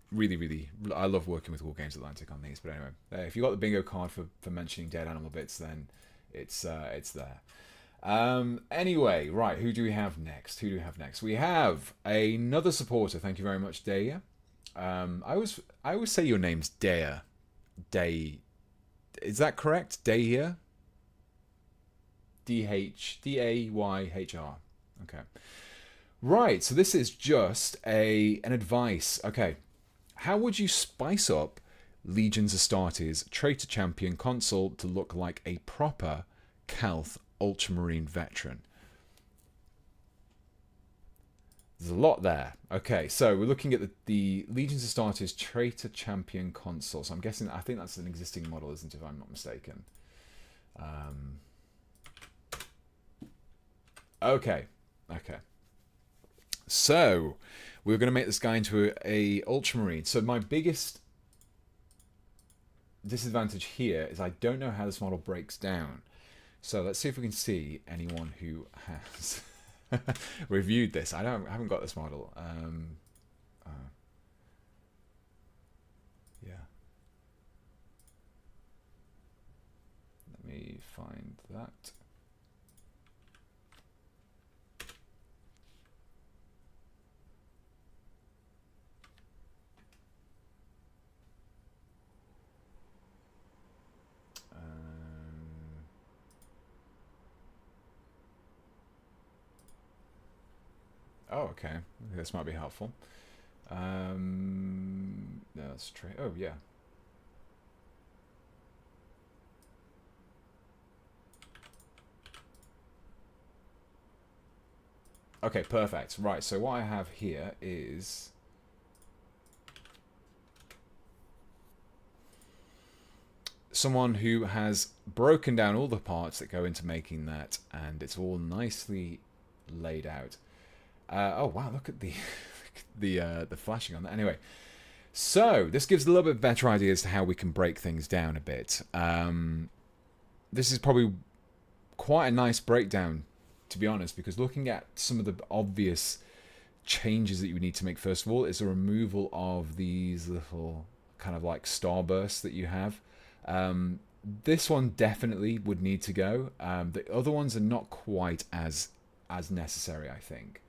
Really, I love working with Wargames Atlantic on these. But anyway, if you got the bingo card for mentioning Dead Animal Bits, then it's there. Anyway, right, who do we have next? We have another supporter. Thank you very much, Daya. I always say your name's Daya. Day. Is that correct? Daya? Dayhyhr. Okay. Right, so this is just an advice. Okay. How would you spice up Legions Astartes Traitor Champion console to look like a proper Calth Ultramarine veteran? There's a lot there. Okay, so we're looking at the Legions Astartes Traitor Champion console. So I'm guessing, I think that's an existing model, isn't it, if I'm not mistaken? Okay. So we're going to make this guy into a Ultramarine. So my biggest disadvantage here is I don't know how this model breaks down. So let's see if we can see anyone who has reviewed this. I haven't got this model. Yeah. Let me find that. Oh, okay. This might be helpful. No, that's true. Oh, yeah. Okay, perfect. Right, so what I have here is someone who has broken down all the parts that go into making that, and it's all nicely laid out. Oh wow, look at the the flashing on that. Anyway, so this gives a little bit better idea as to how we can break things down a bit. this is probably quite a nice breakdown, to be honest, because looking at some of the obvious changes that you would need to make, first of all, is the removal of these little kind of like starbursts that you have. This one definitely would need to go. The other ones are not quite as necessary, I think.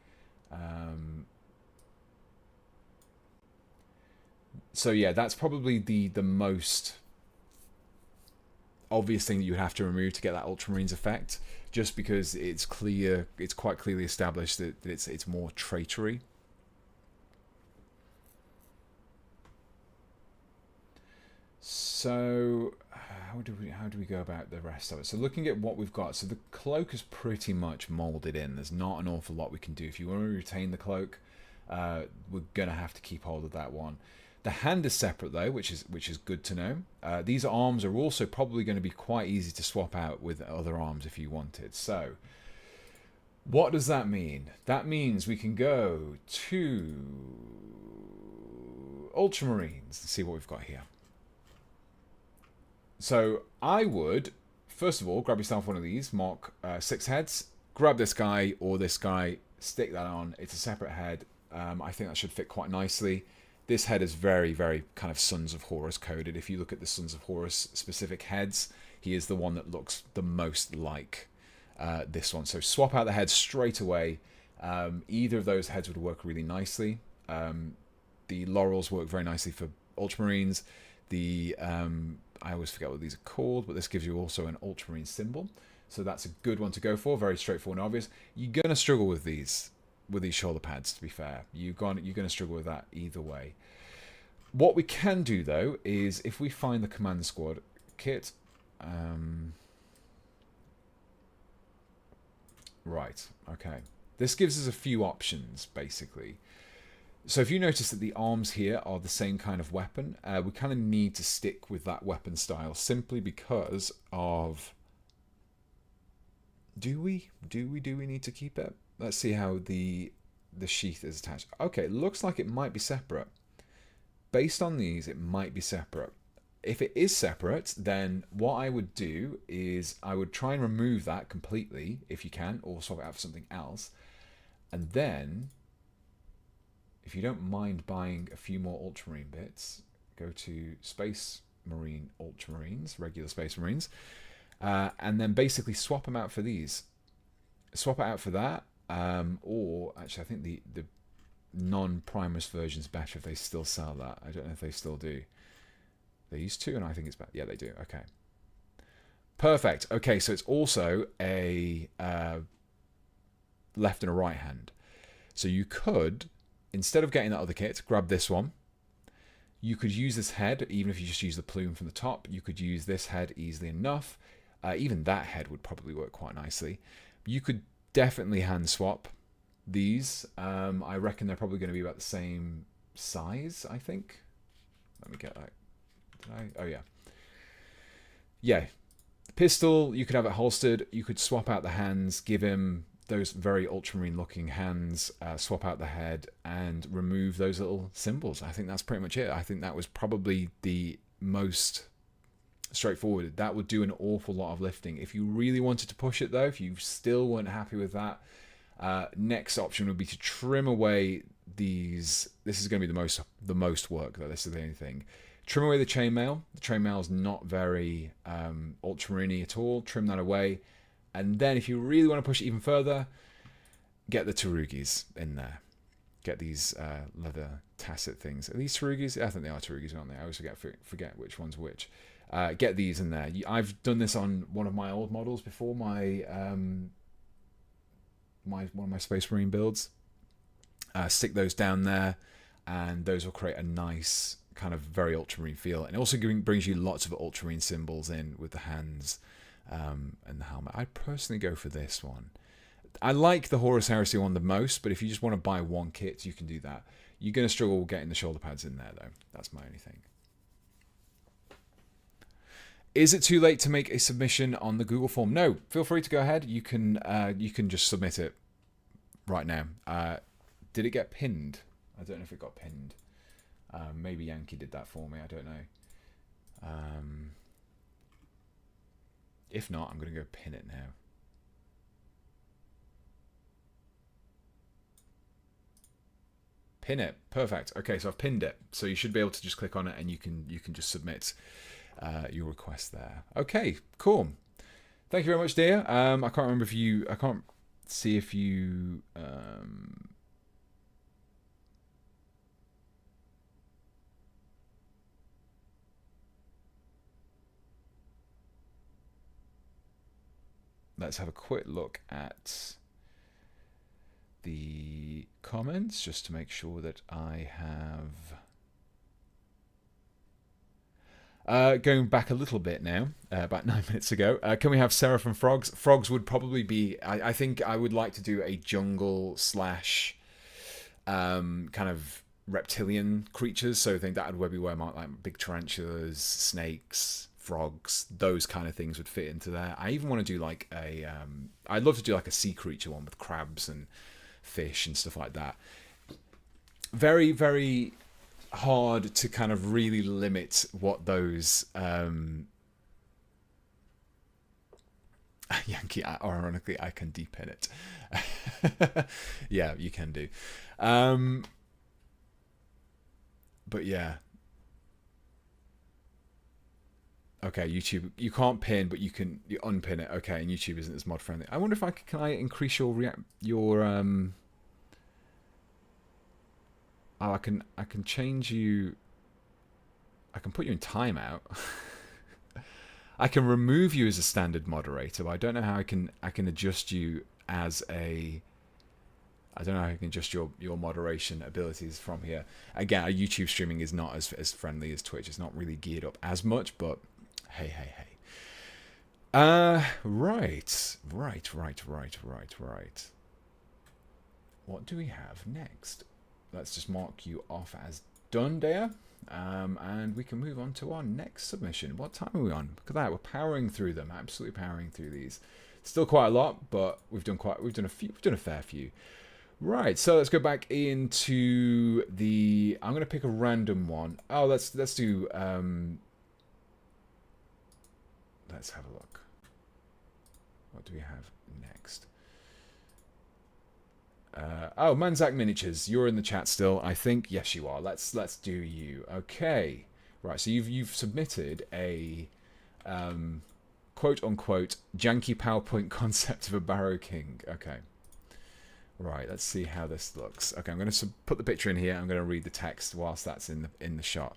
So yeah, that's probably the most obvious thing that you would have to remove to get that Ultramarines effect, just because it's quite clearly established that it's more traitory. So how do we go about the rest of it? So looking at what we've got, so the cloak is pretty much molded in. There's not an awful lot we can do. If you want to retain the cloak, we're gonna have to keep hold of that one. The hand is separate though, which is good to know. These arms are also probably going to be quite easy to swap out with other arms if you wanted. So what does that mean? That means we can go to Ultramarines and see what we've got here. So I would, first of all, grab yourself one of these, mark 6 heads, grab this guy or this guy, stick that on. It's a separate head. I think that should fit quite nicely. This head is very, very kind of Sons of Horus coded. If you look at the Sons of Horus specific heads, he is the one that looks the most like this one. So swap out the head straight away. Either of those heads would work really nicely. The laurels work very nicely for Ultramarines. I always forget what these are called, but this gives you also an Ultramarine symbol. So that's a good one to go for. Very straightforward and obvious. You're going to struggle with these shoulder pads, to be fair. You're going to struggle with that either way. What we can do though is if we find the command squad kit, right, okay, this gives us a few options basically. So if you notice that the arms here are the same kind of weapon, we kind of need to stick with that weapon style simply because of, do we need to keep it? Let's see how the sheath is attached. Okay, it looks like it might be separate. Based on these, it might be separate. If it is separate, then what I would do is I would try and remove that completely, if you can, or swap it out for something else. And then, if you don't mind buying a few more Ultramarine bits, go to Space Marine Ultramarines, regular Space Marines, and then basically swap them out for these. Swap it out for that. Or actually, I think the non-Primus version is better if they still sell that. I don't know if they still do. They used to, and I think it's better. Yeah, they do. Okay. Perfect. Okay, so it's also a left and a right hand. So you could, instead of getting that other kit, grab this one. You could use this head, even if you just use the plume from the top. You could use this head easily enough. Even that head would probably work quite nicely. You could definitely hand swap these. I reckon they're probably going to be about the same size, I think. Let me get that. Oh, yeah. Yeah. The pistol, you could have it holstered. You could swap out the hands, give him those very Ultramarine looking hands, swap out the head, and remove those little symbols. I think that's pretty much it. I think that was probably the most straightforward. That would do an awful lot of lifting. If you really wanted to push it though, if you still weren't happy with that, next option would be to trim away these. This is going to be the most work though. This is the only thing. Trim away the chainmail. The chainmail is not very Ultramarine at all. Trim that away, and then if you really want to push it even further, get the Tarugis in there. Get these leather tasset things. Are these Tarugis? I think they are Tarugis, aren't they? I always forget which one's which. Get these in there. I've done this on one of my old models before, one of my Space Marine builds. Stick those down there, and those will create a nice kind of very Ultramarine feel. And it also brings you lots of Ultramarine symbols in with the hands and the helmet. I personally go for this one. I like the Horus Heresy one the most, but if you just want to buy one kit, you can do that. You're going to struggle getting the shoulder pads in there, though. That's my only thing. Is it too late to make a submission on the Google form? No, feel free to go ahead. You can just submit it right now. Did it get pinned? I don't know if it got pinned. Maybe Yankee did that for me. I don't know. If not, I'm going to go pin it now. Pin it. Perfect. Okay, so I've pinned it. So you should be able to just click on it and you can just submit your request there. Okay, cool. Thank you very much, dear. I can't remember if you... I can't see if you... let's have a quick look at the comments just to make sure that I have... going back a little bit now, about 9 minutes ago, can we have Seraphim Frogs? Frogs would probably be... I think I would like to do a jungle slash kind of reptilian creatures. So I think that would be where my like big tarantulas, snakes, frogs, those kind of things would fit into there. I even want to do like a... I'd love to do like a sea creature one with crabs and fish and stuff like that. Very, very hard to kind of really limit what those Yankee, ironically I can depin it. Yeah, you can do. But yeah, okay, YouTube, you can't pin, but you unpin it. Okay, and YouTube isn't as mod friendly. I wonder if can I increase your oh, I can change you. I can put you in timeout. I can remove you as a standard moderator, but I don't know how I can adjust you as a... I don't know how I can adjust your moderation abilities from here. Again, our YouTube streaming is not as friendly as Twitch. It's not really geared up as much, but hey. Right. What do we have next? Let's just mark you off as done there. And we can move on to our next submission. What time are we on? Look at that, we're powering through them, absolutely powering through these. Still quite a lot, but we've done a fair few. Right, so let's go back into the... I'm going to pick a random one. Oh, let's do... let's have a look. What do we have next? Oh, Manzak Miniatures, you're in the chat still, I think. Yes, you are. Let's do you. Okay. Right, so you've submitted a quote-unquote janky PowerPoint concept of a Barrow King. Okay. Right, let's see how this looks. Okay, I'm going to put the picture in here. I'm going to read the text whilst that's in the shot.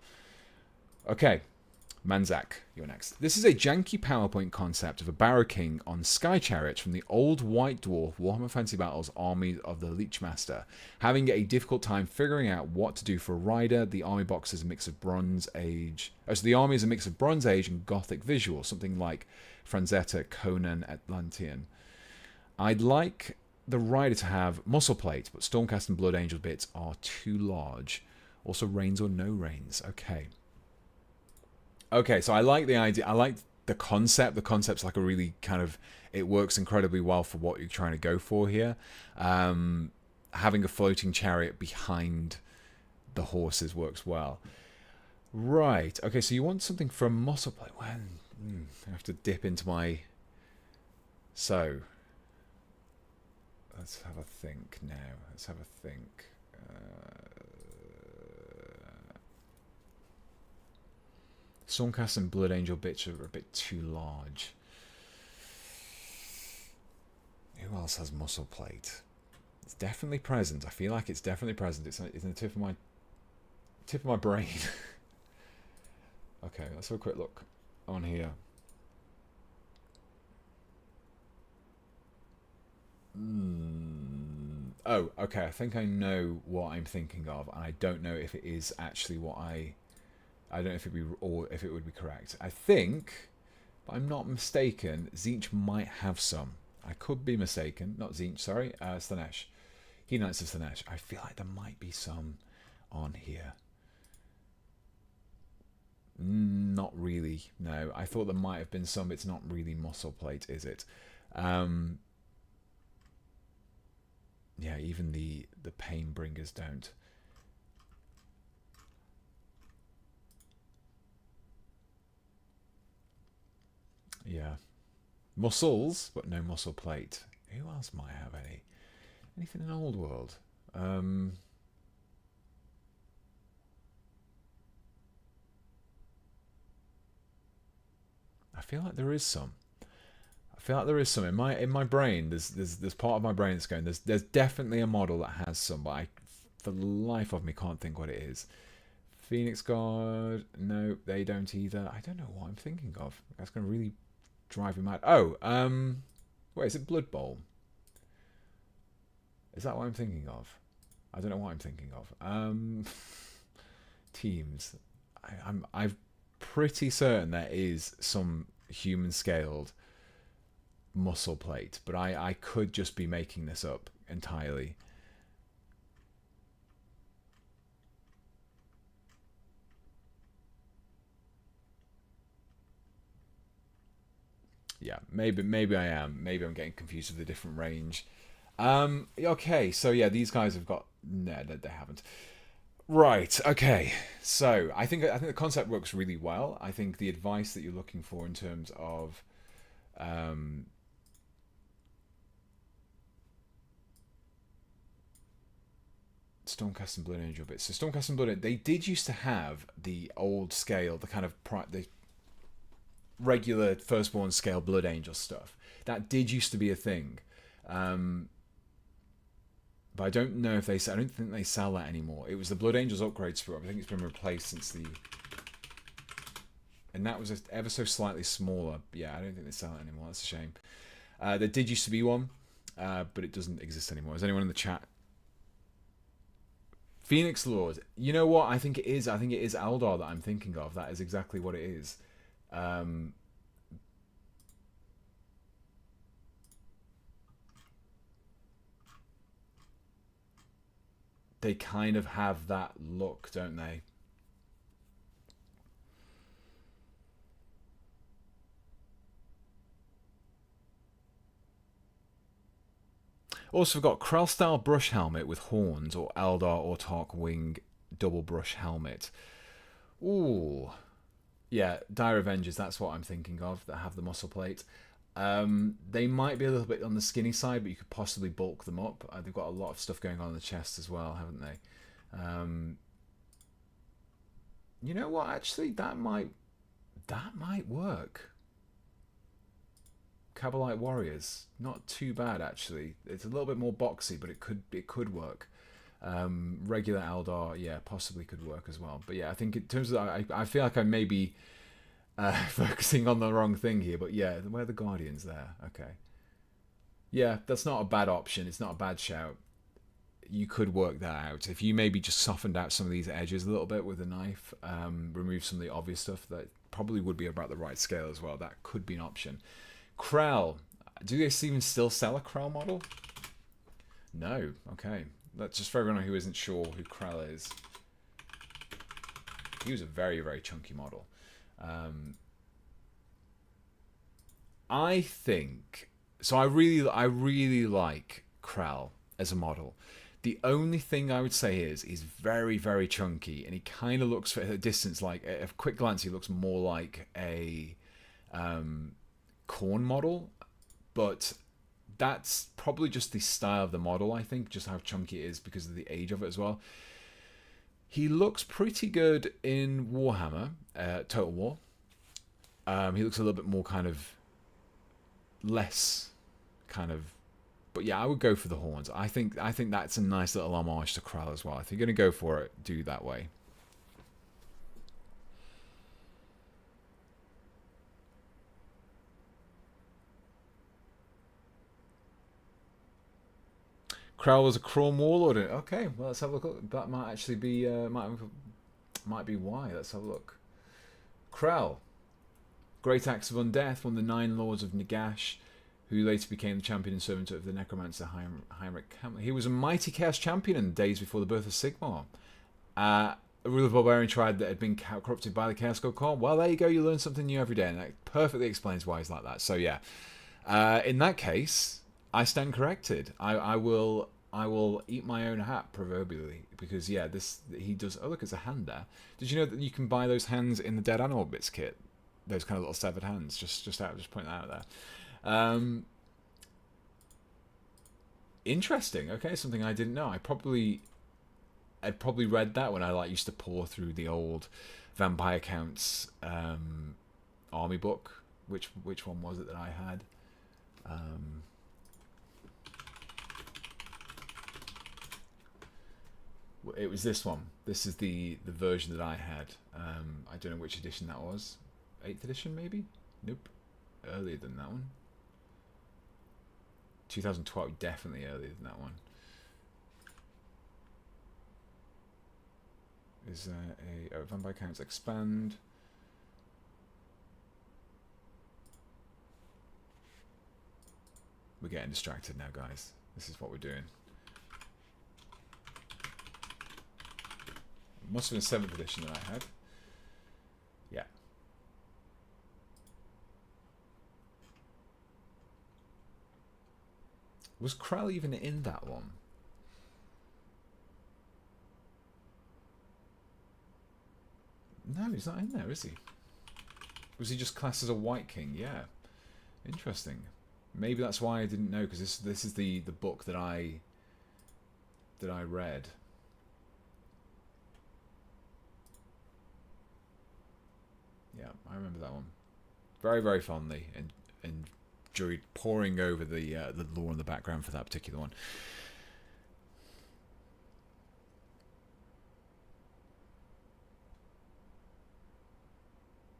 Okay. Manzak, you're next. This is a janky PowerPoint concept of a Barrow King on Sky Chariots from the old White Dwarf Warhammer Fantasy Battles army of the Leechmaster. Having a difficult time figuring out what to do for a rider, the army box is a mix of Bronze Age... so the army is a mix of Bronze Age and Gothic visual, something like Franzetta, Conan, Atlantean. I'd like the rider to have muscle plate, but Stormcast and Blood Angel bits are too large. Also reins or no reins. Okay. Okay, so I like the idea. I like the concept. The concept's like a really kind of... It works incredibly well for what you're trying to go for here. Having a floating chariot behind the horses works well. Right. Okay, so you want something from muscle plate. Well, I have to dip into my... So... let's have a think now. Let's have a think. Stormcast and Blood Angel bits are a bit too large. Who else has muscle plate? It's definitely present. I feel like it's definitely present. It's in the tip of my brain. Okay, let's have a quick look on here. Oh, okay. I think I know what I'm thinking of, and I don't know if it is actually what I don't know if it would be correct. I think, but I'm not mistaken, Tzeentch might have some. I could be mistaken. Not Tzeentch, sorry. Slaanesh. He Knights of Slaanesh. I feel like there might be some on here. Not really. No, I thought there might have been some. It's not really muscle plate, is it? Yeah, even the Painbringers don't. Yeah. Muscles, but no muscle plate. Who else might have any? Anything in Old World? I feel like there is some. I feel like there is some in my brain. There's part of my brain that's going. There's definitely a model that has some, but I, for the life of me, can't think what it is. Phoenix Guard. No, they don't either. I don't know what I'm thinking of. That's going to really drive me mad. Oh, wait, is it Blood Bowl? Is that what I'm thinking of? I don't know what I'm thinking of. Teams. I'm pretty certain there is some human scaled muscle plate, but I could just be making this up entirely. Yeah, maybe I am. Maybe I'm getting confused with a different range. Okay, so yeah, these guys have got no, they haven't. Right. Okay. So I think the concept works really well. I think the advice that you're looking for in terms of Stormcast and Blood Angel bits. So Stormcast and Blood, they did used to have the old scale, the kind of the regular firstborn scale Blood Angel stuff. That did used to be a thing. But I don't know if they. I don't think they sell that anymore. It was the Blood Angels upgrade sprue. I think it's been replaced since the. And that was ever so slightly smaller. Yeah, I don't think they sell it anymore. That's a shame. There did used to be one, but it doesn't exist anymore. Is anyone in the chat? Phoenix Lord. You know what? I think it is. I think it is Eldar that I'm thinking of. That is exactly what it is. They kind of have that look, don't they? Also, we've got Krell style brush helmet with horns, or Eldar or Tark wing double brush helmet. Ooh, yeah, Dire Avengers. That's what I'm thinking of. That have the muscle plate. They might be a little bit on the skinny side, but you could possibly bulk them up. They've got a lot of stuff going on in the chest as well, haven't they? You know what? Actually, that might work. Cabalite Warriors, not too bad actually. It's a little bit more boxy, but it could work. Regular Eldar, yeah, possibly could work as well. But yeah, I think in terms of I feel like I may be focusing on the wrong thing here. But yeah, where are the Guardians there? Okay. Yeah, that's not a bad option. It's not a bad shout. You could work that out. If you maybe just softened out some of these edges a little bit with a knife, remove some of the obvious stuff, that probably would be about the right scale as well. That could be an option. Krell. Do they even still sell a Krell model? No. Okay. That's just for everyone who isn't sure who Krell is. He was a very, very chunky model. I think so. I really like Krell as a model. The only thing I would say is he's very, very chunky, and he kind of looks, at a distance, like at a quick glance, he looks more like a Khorne model, but that's probably just the style of the model. I think just how chunky it is because of the age of it as well. He looks pretty good in Warhammer, Total War. He looks a little bit more kind of less kind of, but yeah, I would go for the horns. I think that's a nice little homage to Krell as well. If you're gonna go for it, do that way. Krell was a Chrome Warlord. Okay, well, let's have a look. That might actually be might be why. Let's have a look. Krell, Great Axe of Undeath, one of the 9 Lords of Nagash, who later became the champion and servant of the necromancer Heinrich Kampler. He was a mighty chaos champion in the days before the birth of Sigmar. A ruler of a barbarian tribe that had been corrupted by the Chaos God Khorne. Well, there you go. You learn something new every day, and that perfectly explains why he's like that. So yeah, in that case, I stand corrected. I will eat my own hat, proverbially, because yeah, he does. Oh, look, it's a hand there. Did you know that you can buy those hands in the Dead Animal Bits kit? Those kind of little severed hands. Just pointing that out there. Interesting. Okay, something I didn't know. I'd probably read that when I like used to pour through the old Vampire Counts army book. Which one was it that I had? It was this one. This is the version that I had. I don't know which edition that was. 8th edition, maybe? Nope. Earlier than that one. 2012, definitely earlier than that one. Is a Vampire Counts Expand. We're getting distracted now, guys. This is what we're doing. Must have been 7th edition that I had. Yeah. Was Krell even in that one? No, he's not in there, is he? Was he just classed as a White King? Yeah. Interesting. Maybe that's why I didn't know, because this is the book that I read. Yeah, I remember that one very, very fondly, and enjoyed poring over the lore in the background for that particular one.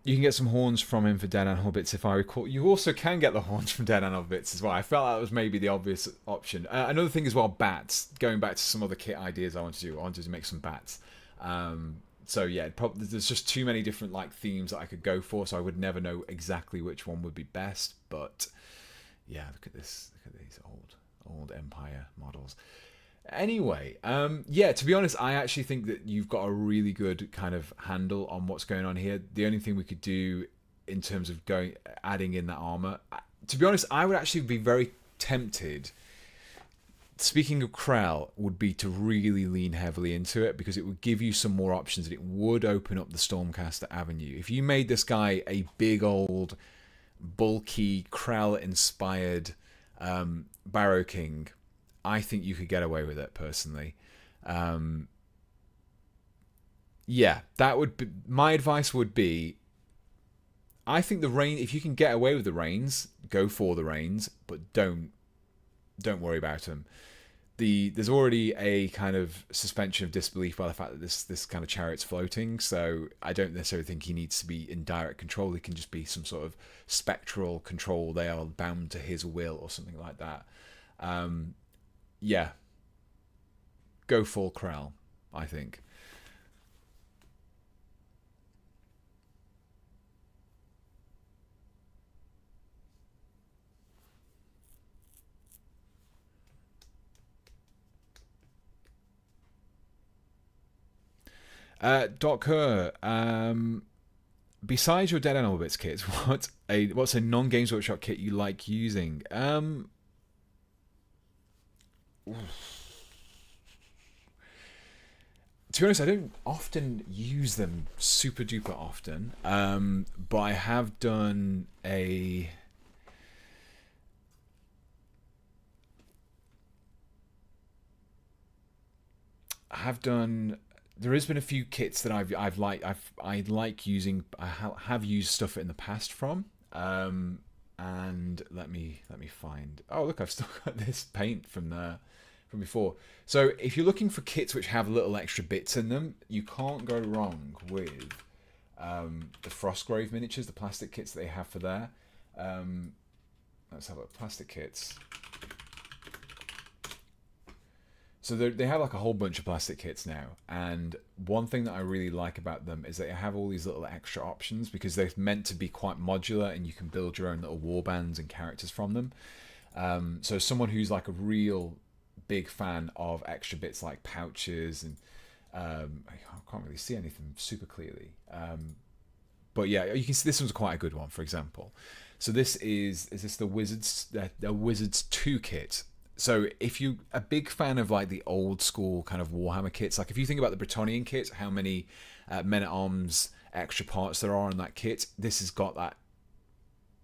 You can get some horns from him for Dead Animal Bits, if I recall. You also can get the horns from Dead Animal Bits as well. I felt that was maybe the obvious option. Another thing as well, bats. Going back to some other kit ideas I wanted to do. I wanted to make some bats. So yeah, there's just too many different like themes that I could go for, so I would never know exactly which one would be best. But yeah, look at this. Look at these old Empire models. Anyway, yeah, to be honest, I actually think that you've got a really good kind of handle on what's going on here. The only thing we could do in terms of adding in that armor, to be honest, I would actually be very tempted. Speaking of Krell, would be to really lean heavily into it, because it would give you some more options and it would open up the Stormcaster avenue. If you made this guy a big old, bulky, Krell-inspired Barrow King, I think you could get away with it, personally. Yeah, that would be my advice. Would be, I think the rain. If you can get away with the reins, go for the reins, but don't worry about them. There's already a kind of suspension of disbelief by the fact that this kind of chariot's floating, so I don't necessarily think he needs to be in direct control. He can just be some sort of spectral control. They are bound to his will or something like that. Yeah, go full Krell, I think. Doc Kerr, besides your Dead Animal Bits kits, what's a non-Games Workshop kit you like using? To be honest, I don't often use them super duper often, but I have done a... There has been a few kits that I like using. I have used stuff in the past from, and let me find. Oh look, I've still got this paint from before. So if you're looking for kits which have little extra bits in them, you can't go wrong with the Frostgrave miniatures, the plastic kits that they have for there. Let's have a look. Plastic kits. So they have like a whole bunch of plastic kits now, and one thing that I really like about them is they have all these little extra options, because they're meant to be quite modular and you can build your own little warbands and characters from them. So someone who's like a real big fan of extra bits like pouches and I can't really see anything super clearly, but yeah, you can see this one's quite a good one, for example. So this is this the Wizards 2 kit. So if you're a big fan of like the old school kind of Warhammer kits, like if you think about the Bretonnian kit, how many men-at-arms extra parts there are in that kit, this has got that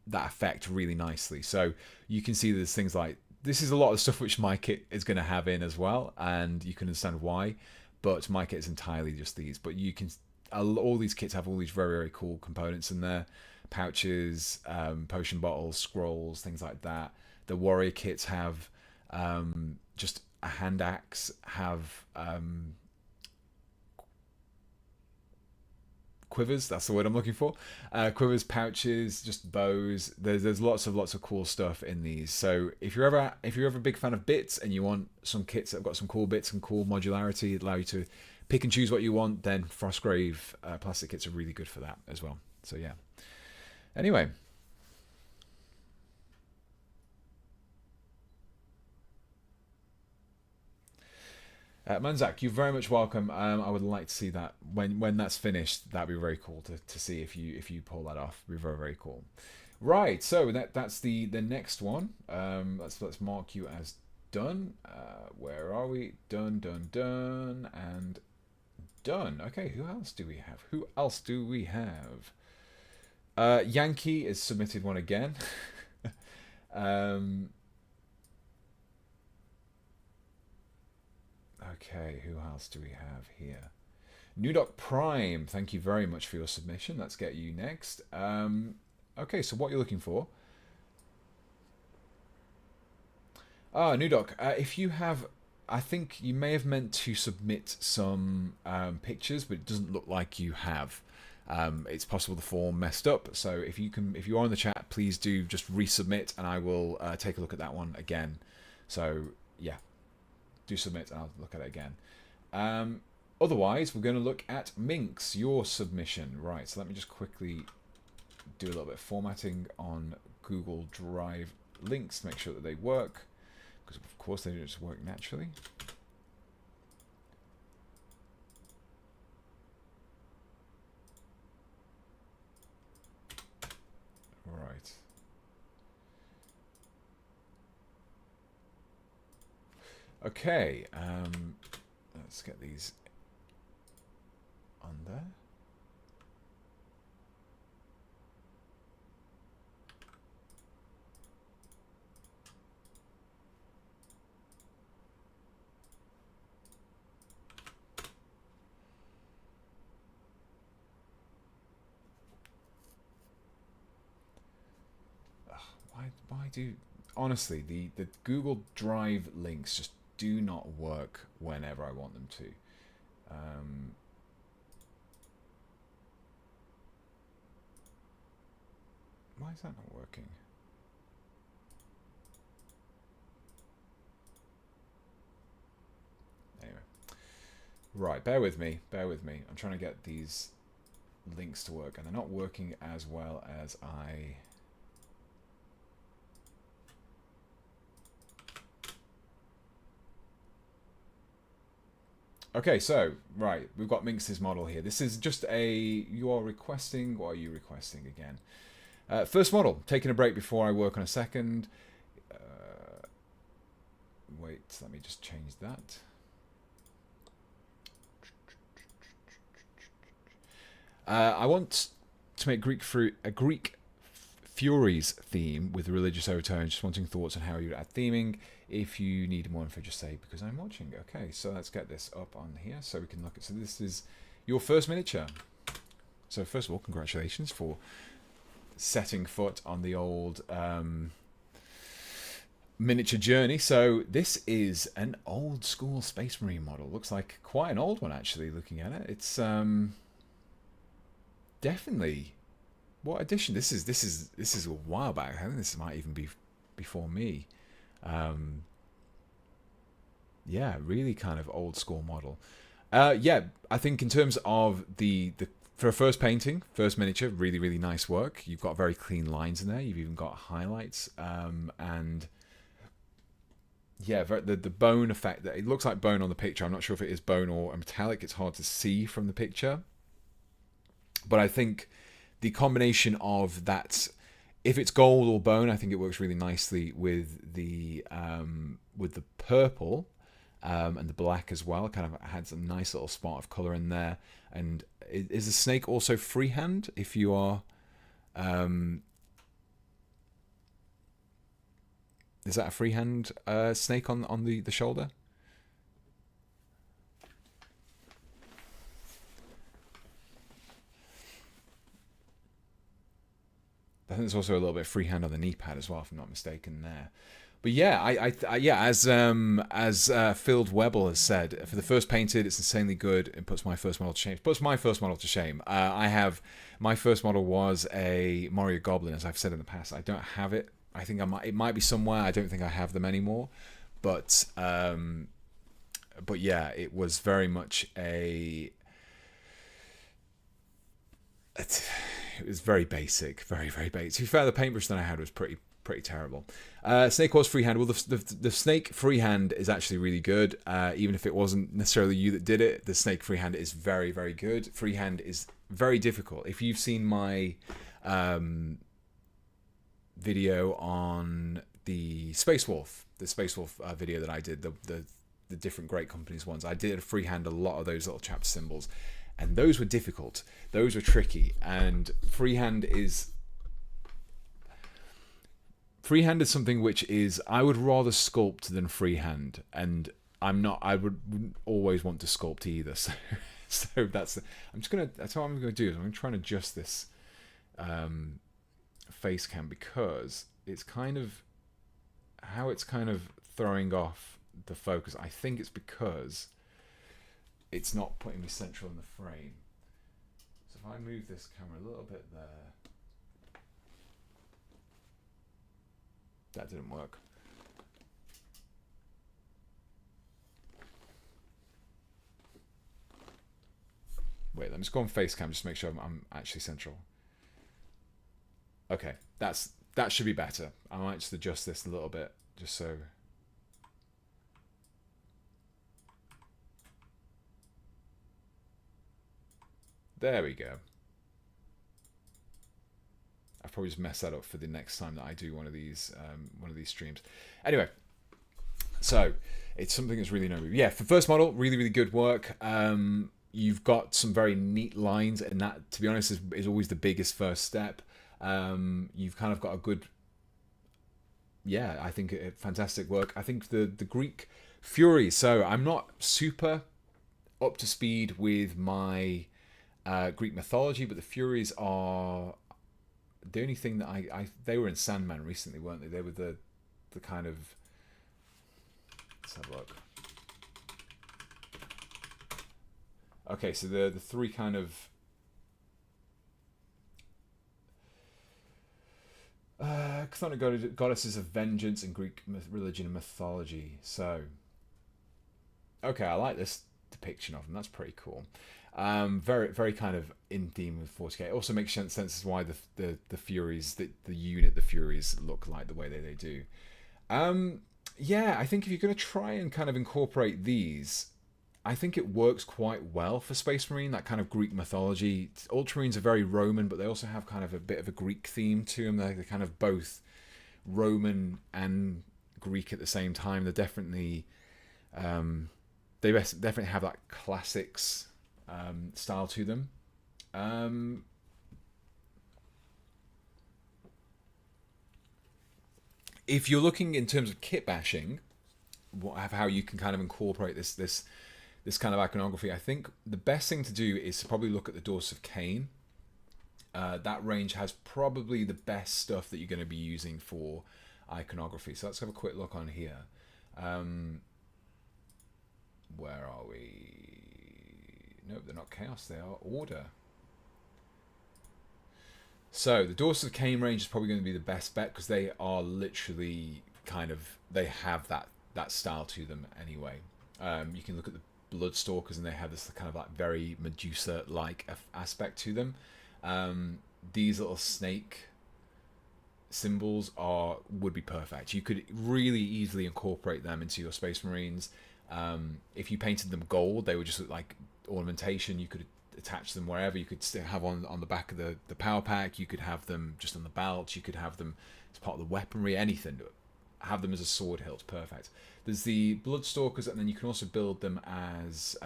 that effect really nicely. So you can see there's things like, this is a lot of stuff which my kit is going to have in as well, and you can understand why. But my kit is entirely just these. But you can, all these kits have all these very, very cool components in there. Pouches, potion bottles, scrolls, things like that. The warrior kits have just a hand axe, have quivers, that's the word I'm looking for. Quivers, pouches, just bows. There's lots of cool stuff in these. So if you're ever a big fan of bits and you want some kits that have got some cool bits and cool modularity, allow you to pick and choose what you want, then Frostgrave plastic kits are really good for that as well. So yeah. Anyway. Manzak, you're very much welcome. I would like to see that when that's finished. That'd be very cool to see if you pull that off. It'd be very, very cool. Right, so that's the next one. Let's mark you as done. Where are we? Done, and done. Okay, who else do we have? Yankee is submitted one again. Okay, who else do we have here? Nudok Prime, thank you very much for your submission. Let's get you next. Okay, so what you're looking for? Nudok, if you have, I think you may have meant to submit some pictures, but it doesn't look like you have. It's possible the form messed up. So if you are in the chat, please do just resubmit, and I will take a look at that one again. So yeah. Do submit and I'll look at it again. Otherwise, we're going to look at Minx, your submission. Right, so let me just quickly do a little bit of formatting on Google Drive links to make sure that they work. Because, of course, they don't just work naturally. Right. Okay, let's get these on there. Why do... Honestly, the Google Drive links just do not work whenever I want them to. Why is that not working? Anyway. Right, bear with me. I'm trying to get these links to work, and they're not working as well as I... Okay, so, right, we've got Minx's model here. This is just a... You are requesting... What are you requesting again? First model. Taking a break before I work on a second. Wait, let me just change that. I want to make a Greek Furies theme with religious overtones. Just wanting thoughts on how you would add theming. If you need more info, just say because I'm watching. Okay, so let's get this up on here so we can look at. So this is your first miniature. So first of all, congratulations for setting foot on the old miniature journey. So this is an old school Space Marine model. Looks like quite an old one actually. Looking at it, it's definitely. What edition? This is a while back. I think this might even be before me. Yeah, really kind of old school model. Yeah, I think in terms of the for a first painting, first miniature, really, really nice work. You've got very clean lines in there. You've even got highlights. And yeah, the bone effect. That it looks like bone on the picture. I'm not sure if it is bone or a metallic. It's hard to see from the picture. But I think the combination of that, if it's gold or bone, I think it works really nicely with the purple and the black as well. Kind of adds a nice little spot of color in there. And is the snake also freehand? If you are, Is that a freehand snake on the shoulder? I think there's also a little bit of freehand on the knee pad as well, if I'm not mistaken there. But yeah, as Phil Webble has said, for the first painted, it's insanely good. It puts my first model to shame. It puts my first model to shame. My first model was a Moria Goblin, as I've said in the past. I don't have it. I think it might be somewhere. I don't think I have them anymore. But yeah, it was very much it was very basic, very, very basic. To be fair, the paintbrush that I had was pretty terrible. Snake was freehand. Well, the snake freehand is actually really good. Even if it wasn't necessarily you that did it, the snake freehand is very, very good. Freehand is very difficult. If you've seen my video on the Space Wolf video that I did, the different Great Companies ones, I did freehand a lot of those little chapter symbols. And those were difficult. Those were tricky. And freehand is something which is, I would rather sculpt than freehand. And I wouldn't always want to sculpt either. So that's what I'm gonna do. Is I'm gonna try and adjust this face cam, because it's kind of how it's kind of throwing off the focus. I think it's because it's not putting me central in the frame. So if I move this camera a little bit there, that didn't work. Wait, let me just go on face cam just to make sure I'm actually central. Okay, that should be better. I might just adjust this a little bit just so. There we go. I've probably just messed that up for the next time that I do one of these streams. Anyway, so it's something that's really no move. Yeah, for first model, really, really good work. You've got some very neat lines, and that, to be honest, is always the biggest first step. You've kind of got a good, yeah, I think fantastic work. I think the Greek Fury. So I'm not super up to speed with my Greek mythology, but the Furies are the only thing that they were in Sandman recently, weren't they? They were the kind of, let's have a look. Okay, so the three kind of chthonic goddesses of vengeance in Greek religion and mythology. So okay, I like this depiction of them. That's pretty cool. Very, very kind of in theme with 40k. It also makes sense as why the Furies, the unit, the Furies look like the way they do. Yeah, I think if you're going to try and kind of incorporate these, I think it works quite well for Space Marine, that kind of Greek mythology. Ultramarines are very Roman, but they also have kind of a bit of a Greek theme to them. They're kind of both Roman and Greek at the same time. They're definitely, they definitely have that classics style to them. If you're looking in terms of kit bashing, how you can kind of incorporate this kind of iconography, I think the best thing to do is to probably look at the Doors of Cain. That range has probably the best stuff that you're going to be using for iconography. So let's have a quick look on here. Where are we? Nope, they're not Chaos, they are Order. So the Doors of Cain range is probably going to be the best bet, because they are literally kind of, they have that style to them anyway. You can look at the Bloodstalkers, and they have this kind of like very Medusa-like aspect to them. These little snake symbols would be perfect. You could really easily incorporate them into your Space Marines. If you painted them gold, they would just look like ornamentation. You could attach them wherever. You could still have on the back of the power pack. You could have them just on the belt. You could have them as part of the weaponry. Anything. Have them as a sword hilt. Perfect. There's the Bloodstalkers, and then you can also build them as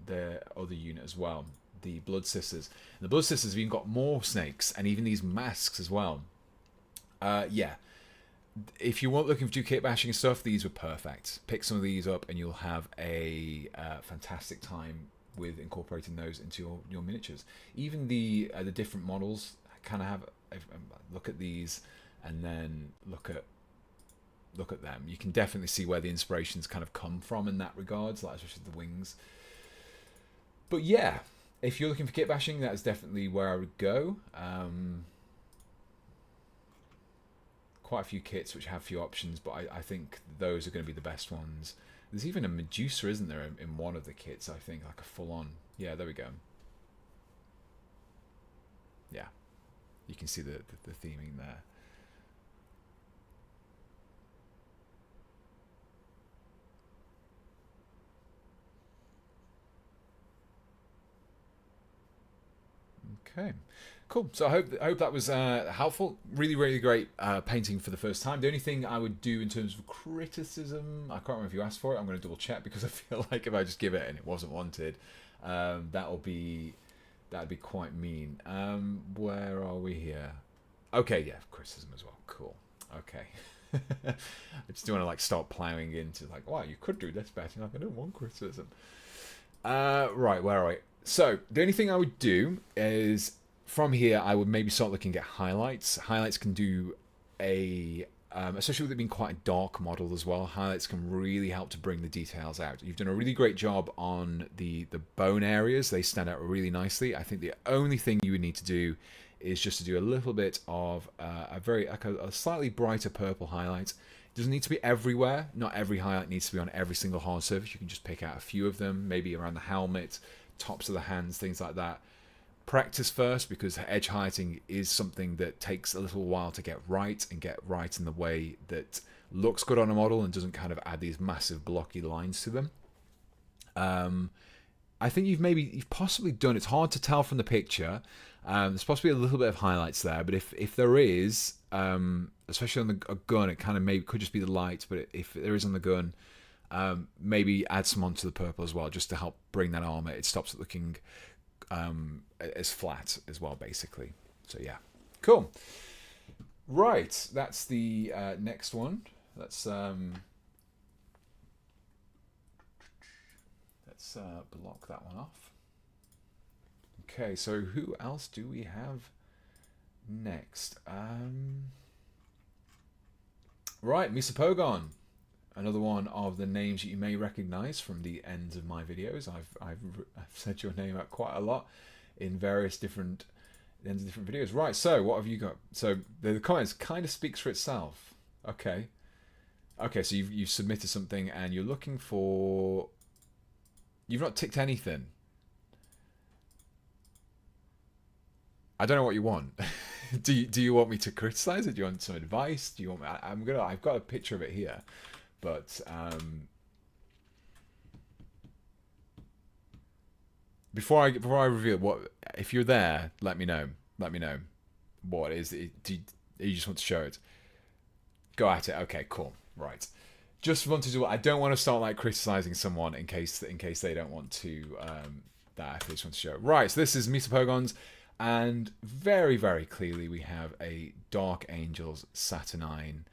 the other unit as well, the Blood Sisters. And the Blood Sisters have even got more snakes, and even these masks as well. Yeah, if you weren't looking to do kit bashing stuff, these were perfect. Pick some of these up and you'll have a fantastic time with incorporating those into your miniatures. Even the different models kind of have look at these and then look at them. You can definitely see where the inspirations kind of come from in that regards, like especially the wings. But yeah, if you're looking for kit bashing, that's definitely where I would go. Quite a few kits which have few options, but I think those are going to be the best ones. There's even a Medusa, isn't there, in one of the kits, I think, like a full-on. Yeah, there we go. Yeah, you can see the theming there. Okay, cool. So I hope that was helpful. Really, really great painting for the first time. The only thing I would do in terms of criticism, I can't remember if you asked for it. I'm going to double check because I feel like if I just give it and it wasn't wanted, that'd be quite mean. Where are we here? Okay, yeah, criticism as well. Cool. Okay. I just don't want to like start plowing into like, wow, you could do this better. Like, I don't want criticism. Right, where are we? So the only thing I would do is from here I would maybe start looking at highlights. Highlights can do especially with it being quite a dark model as well, highlights can really help to bring the details out. You've done a really great job on the bone areas. They stand out really nicely. I think the only thing you would need to do is just to do a little bit of a slightly brighter purple highlight. It doesn't need to be everywhere. Not every highlight needs to be on every single hard surface. You can just pick out a few of them, maybe around the helmet, tops of the hands, things like that. Practice first, because edge highlighting is something that takes a little while to get right, and get right in the way that looks good on a model and doesn't kind of add these massive blocky lines to them. I think you've possibly done, it's hard to tell from the picture, there's possibly a little bit of highlights there, but if there is, especially on a gun, it kind of maybe could just be the light, but if there is on the gun, maybe add some onto the purple as well, just to help bring that armor. It stops it looking as flat as well, basically. So yeah, cool. Right, that's the next one. Let's block that one off. Okay, so who else do we have next? Right, Misa Pogon. Another one of the names that you may recognize from the ends of my videos. I've said your name out quite a lot in various different ends of different videos. Right, so what have you got? So the comments kind of speaks for itself. Okay. Okay, so you've submitted something and you're looking for... You've not ticked anything. I don't know what you want. Do you want me to criticize it? Do you want some advice? Do you want me... I've got a picture of it here. But before I reveal what, if you're there, let me know. Let me know what it is. Do you just want to show it? Go at it. Okay, cool. Right. Just wanted to. I don't want to start like criticizing someone in case they don't want to. That if they just want to show it. Right. So this is Misa Pogons, and very very clearly we have a Dark Angels Saturnine.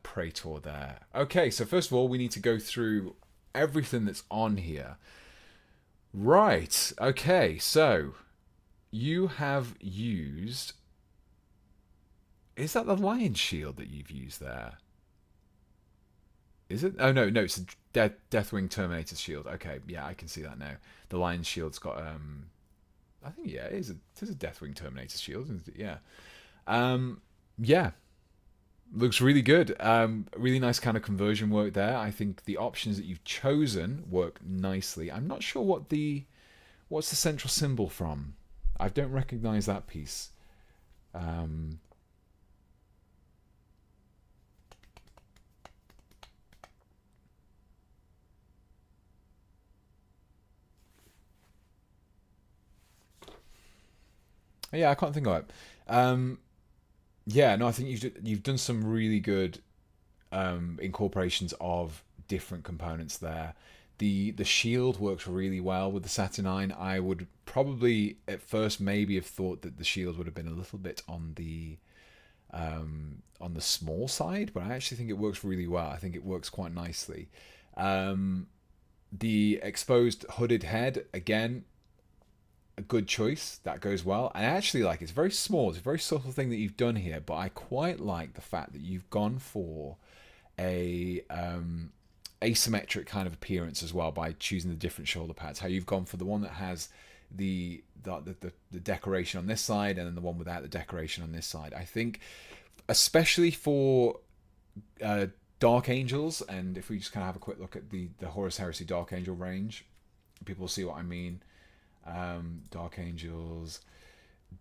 Praetor there. Okay, so first of all, we need to go through everything that's on here. Right, okay, so you have used... Is that the Lion Shield that you've used there? Is it? Oh, no, it's a Deathwing Terminator Shield. Okay, yeah, I can see that now. The Lion Shield's got... I think, yeah, it is a Deathwing Terminator Shield, isn't it? Yeah. Yeah. Looks really good. Really nice kind of conversion work there. I think the options that you've chosen work nicely. I'm not sure what's the central symbol from. I don't recognize that piece. Yeah, I can't think of it. Yeah, no, I think you've done some really good incorporations of different components there. The shield works really well with the Saturnine. I would probably at first maybe have thought that the shield would have been a little bit on the on the small side, but I actually think it works really well. I think it works quite nicely. The exposed hooded head, again, a good choice. That goes well. And I actually like it's very small. It's a very subtle thing that you've done here, but I quite like the fact that you've gone for a asymmetric kind of appearance as well by choosing the different shoulder pads. How you've gone for the one that has the decoration on this side and then the one without the decoration on this side. I think, especially for Dark Angels, and if we just kind of have a quick look at the Horus Heresy Dark Angel range, people will see what I mean. Dark Angels,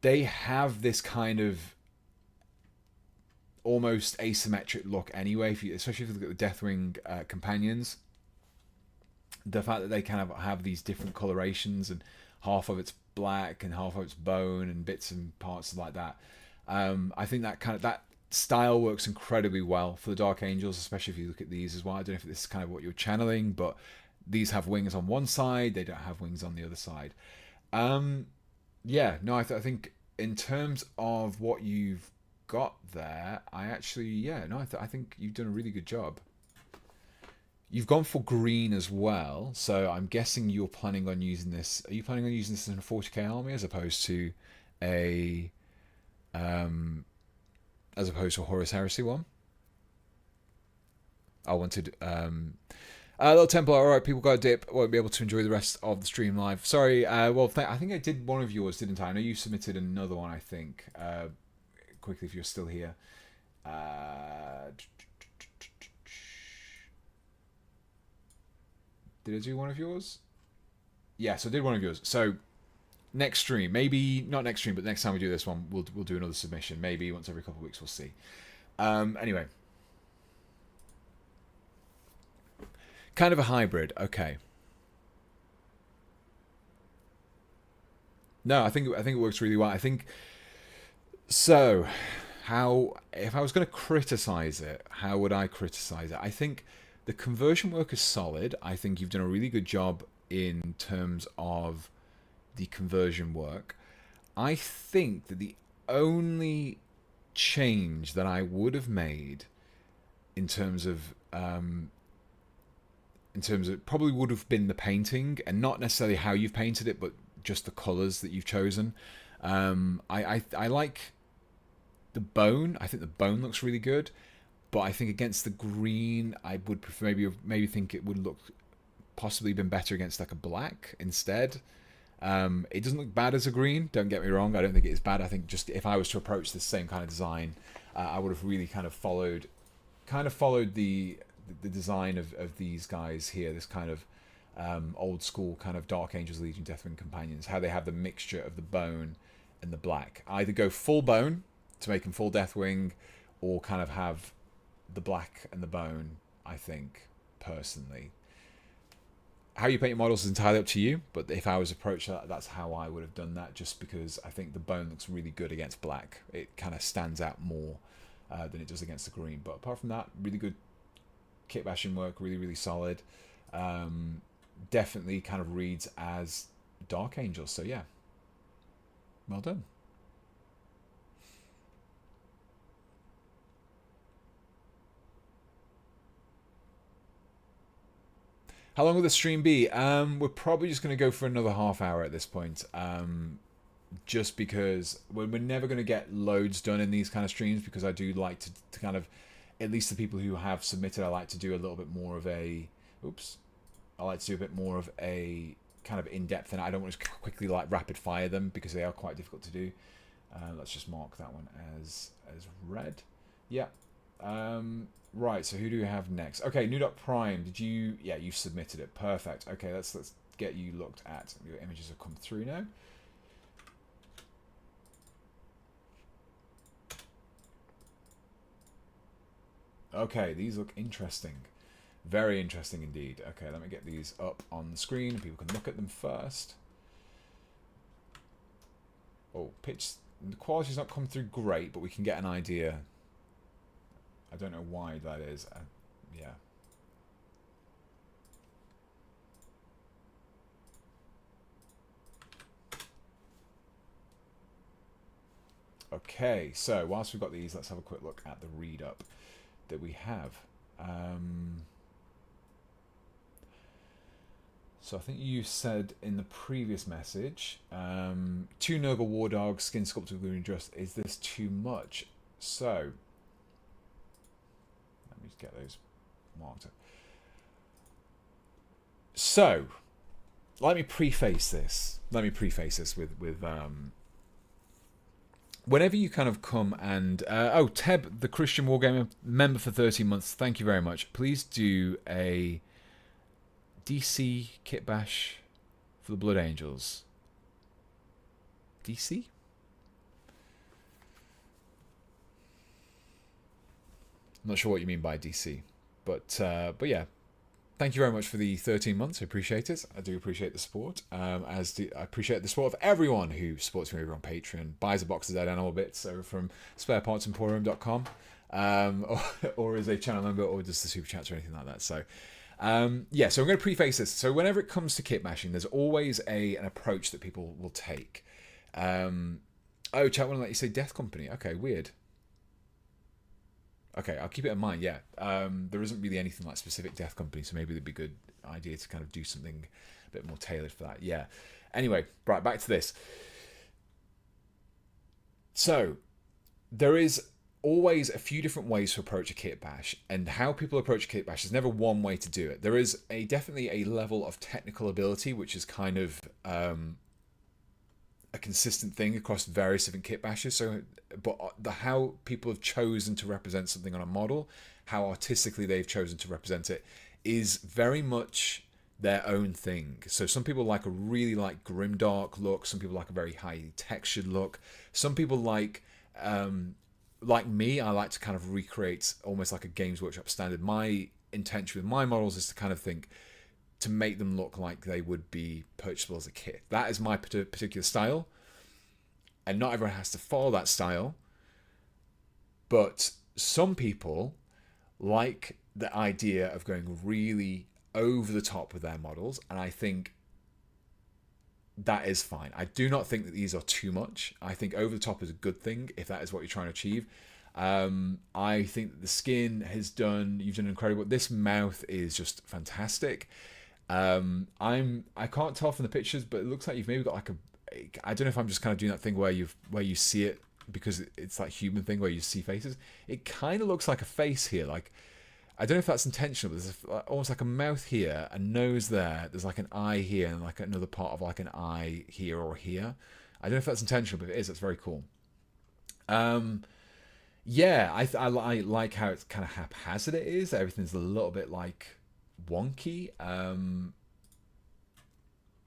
they have this kind of almost asymmetric look anyway, especially if you look at the Deathwing companions. The fact that they kind of have these different colorations and half of it's black and half of it's bone and bits and parts like that. I think that style works incredibly well for the Dark Angels, especially if you look at these as well. I don't know if this is kind of what you're channeling, but these have wings on one side, they don't have wings on the other side. I think in terms of what you've got there, I think you've done a really good job. You've gone for green as well, so I'm guessing you're planning on using this. Are you planning on using this in a 40k army as opposed to a Horus Heresy one? I wanted Little Templar. All right, people got a dip. Won't be able to enjoy the rest of the stream live. Sorry. I think I did one of yours, didn't I? I know you submitted another one. I think quickly if you're still here. Did I do one of yours? Yes, I did one of yours. So next stream, maybe not next stream, but next time we do this one, we'll do another submission. Maybe once every couple of weeks, we'll see. Anyway, kind of a hybrid. Okay. No, I think it works really well. I think so. If I was going to criticize it, how would I criticize it? I think the conversion work is solid. I think you've done a really good job in terms of the conversion work. I think that the only change that I would have made in terms of probably would have been the painting, and not necessarily how you've painted it, but just the colors that you've chosen. I like the bone. I think the bone looks really good, but I think against the green, I would prefer maybe think it would look possibly been better against like a black instead. It doesn't look bad as a green, don't get me wrong. I don't think it is bad. I think just if I was to approach the same kind of design, I would have really kind of followed the design of these guys here, this kind of old school kind of Dark Angels, Legion, Deathwing companions, how they have the mixture of the bone and the black. Either go full bone to make them full Deathwing, or kind of have the black and the bone, I think, personally. How you paint your models is entirely up to you, but if I was approached that's how I would have done that, just because I think the bone looks really good against black. It kind of stands out more than it does against the green. But apart from that, really good kit bashing work, really, really solid. Definitely kind of reads as Dark Angels, so yeah. Well done. How long will the stream be? We're probably just going to go for another half hour at this point. Just because we're never going to get loads done in these kind of streams, because I do like to kind of, at least the people who have submitted, I like to do a little bit more of a, I like to do a bit more of a kind of in-depth, and I don't want to quickly like rapid fire them because they are quite difficult to do. Let's just mark that one as red. Yeah. Right, so who do we have next? Okay, New Dot Prime. Did you? Yeah, you've submitted it. Perfect. Okay, let's get you looked at. Your images have come through now. Okay, these look interesting. Very interesting indeed. Okay, let me get these up on the screen. People can look at them first. Oh, pitch. The quality's not come through great, but we can get an idea. I don't know why that is. Yeah. Okay, so whilst we've got these, let's have a quick look at the read up that we have. So I think you said in the previous message, 2 Nurgle War Dogs, skin sculpted with dress. Is this too much? So let me just get those marked up. So let me preface this. With whenever you kind of come and Teb, the Christian Wargamer member for 13 months. Thank you very much. Please do a DC Kitbash for the Blood Angels. DC? I'm not sure what you mean by DC, but yeah. Thank you very much for the 13 months. I appreciate it. I do appreciate the support. I appreciate the support of everyone who supports me over on Patreon, buys a box of Dead Animal Bits over from sparepartsemporium.com, or is a channel member, or just the super chats or anything like that. So, yeah. So I'm going to preface this. So whenever it comes to kit bashing, there's always an approach that people will take. Oh, chat wouldn't let you say Death Company. Okay, weird. Okay, I'll keep it in mind, yeah. There isn't really anything like specific Death Company, so maybe it'd be a good idea to kind of do something a bit more tailored for that, yeah. Anyway, right, back to this. So, there is always a few different ways to approach a kit bash, and how people approach a kit bash is never one way to do it. There is definitely a level of technical ability, which is kind of a consistent thing across various different kit bashes. So, but how people have chosen to represent something on a model, how artistically they've chosen to represent it, is very much their own thing. So some people really like grimdark look. Some people like a very highly textured look. Some people like me, I like to kind of recreate almost like a Games Workshop standard. My intention with my models is to kind of think to make them look like they would be purchasable as a kit. That is my particular style. And not everyone has to follow that style. But some people like the idea of going really over the top with their models. And I think that is fine. I do not think that these are too much. I think over the top is a good thing if that is what you're trying to achieve. I think that the skin you've done incredible. This mouth is just fantastic. I can't tell from the pictures, but it looks like you've maybe got like I don't know if I'm just kind of doing that thing where you see it because it's like human thing where you see faces. It kind of looks like a face here. Like, I don't know if that's intentional, but there's almost like a mouth here, a nose there. There's like an eye here and like another part of like an eye here or here. I don't know if that's intentional, but if it is, that's very cool. Yeah, I like how it's kind of haphazard it is. Everything's a little bit like wonky.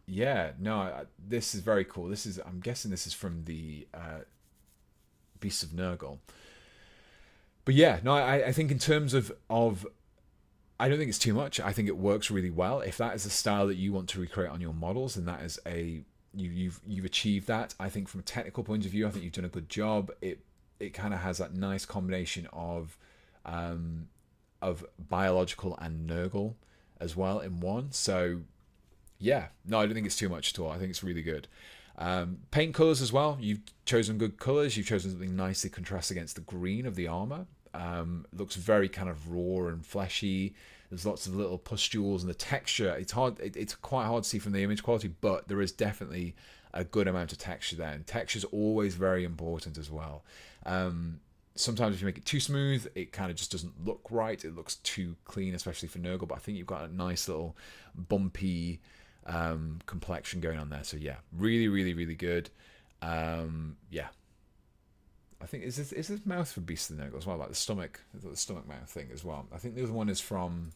Yeah, no, this is very cool. I'm guessing this is from the Beasts of Nurgle. But yeah, no, I think in terms of I don't think it's too much. I think it works really well. If that is the style that you want to recreate on your models, then that is you've achieved that. I think from a technical point of view, I think you've done a good job. It kind of has that nice combination of biological and Nurgle as well in one. So yeah, no, I don't think it's too much at all. I think it's really good. Paint colors as well. You've chosen good colors. You've chosen something nicely contrasts against the green of the armor. Looks very kind of raw and fleshy. There's lots of little pustules, and the texture. It's hard. It's quite hard to see from the image quality, but there is definitely a good amount of texture there. And texture is always very important as well. Sometimes if you make it too smooth, it kind of just doesn't look right. It looks too clean, especially for Nurgle. But I think you've got a nice little bumpy complexion going on there. So yeah, really, really, really good. Yeah, I think is this mouth for Beast of the Nurgle as well, like the stomach mouth thing as well. I think the other one is from,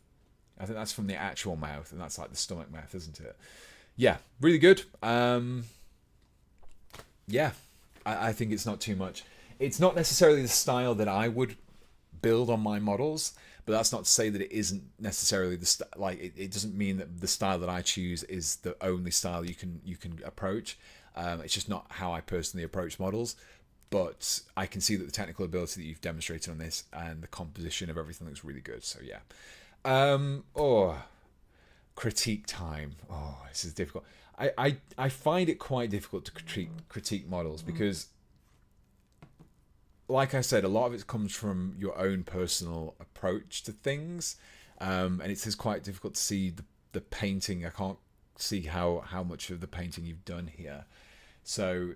I think that's from the actual mouth, and that's like the stomach mouth, isn't it? Yeah, really good. Yeah, I think it's not too much. It's not necessarily the style that I would build on my models, but that's not to say that it isn't necessarily the it doesn't mean that the style that I choose is the only style you can approach. It's just not how I personally approach models, but I can see that the technical ability that you've demonstrated on this and the composition of everything looks really good. So yeah. Critique time. Oh, this is difficult. I find it quite difficult to critique models because like I said, a lot of it comes from your own personal approach to things, and it is quite difficult to see the painting. I can't see how much of the painting you've done here, so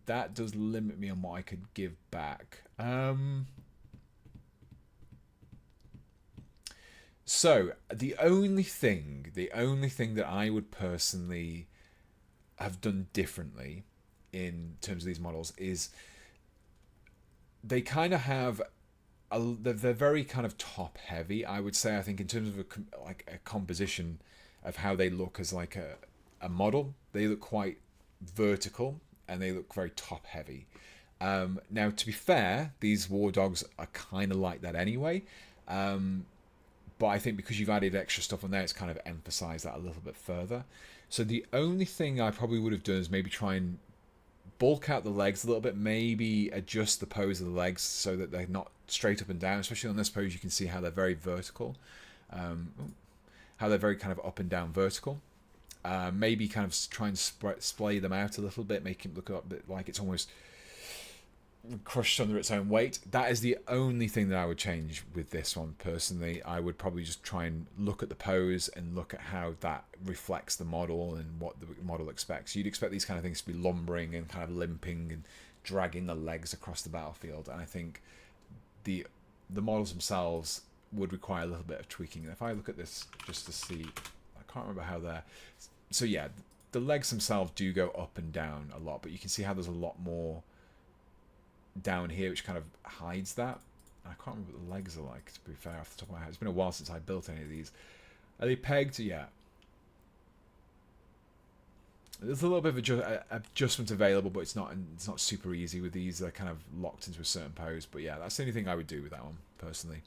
that does limit me on what I could give back. So the only thing that I would personally have done differently in terms of these models is they kind of have they're very kind of top heavy, I would say. I think in terms of a composition of how they look as like a model, they look quite vertical and they look very top heavy. Now, to be fair, these war dogs are kind of like that anyway. But I think because you've added extra stuff on there, it's kind of emphasised that a little bit further. So the only thing I probably would have done is maybe try and bulk out the legs a little bit, maybe adjust the pose of the legs so that they're not straight up and down. Especially on this pose, you can see how they're very vertical, how they're very kind of up and down vertical. Maybe kind of try and splay them out a little bit, make it look a bit like it's almost crushed under its own weight. That is the only thing that I would change with this one personally. I would probably just try and look at the pose and look at how that reflects the model and what the model expects. You'd expect these kind of things to be lumbering and kind of limping and dragging the legs across the battlefield, and I think the models themselves would require a little bit of tweaking. And if I look at this just to see, I can't remember how they're... So yeah, the legs themselves do go up and down a lot, but you can see how there's a lot more down here which kind of hides that. I can't remember what the legs are like, to be fair, off the top of my head. It's been a while since I built any of these. Are they pegged? Yeah. There's a little bit of adjustment available, but it's not super easy with these. They're kind of locked into a certain pose. But yeah, that's the only thing I would do with that one, personally.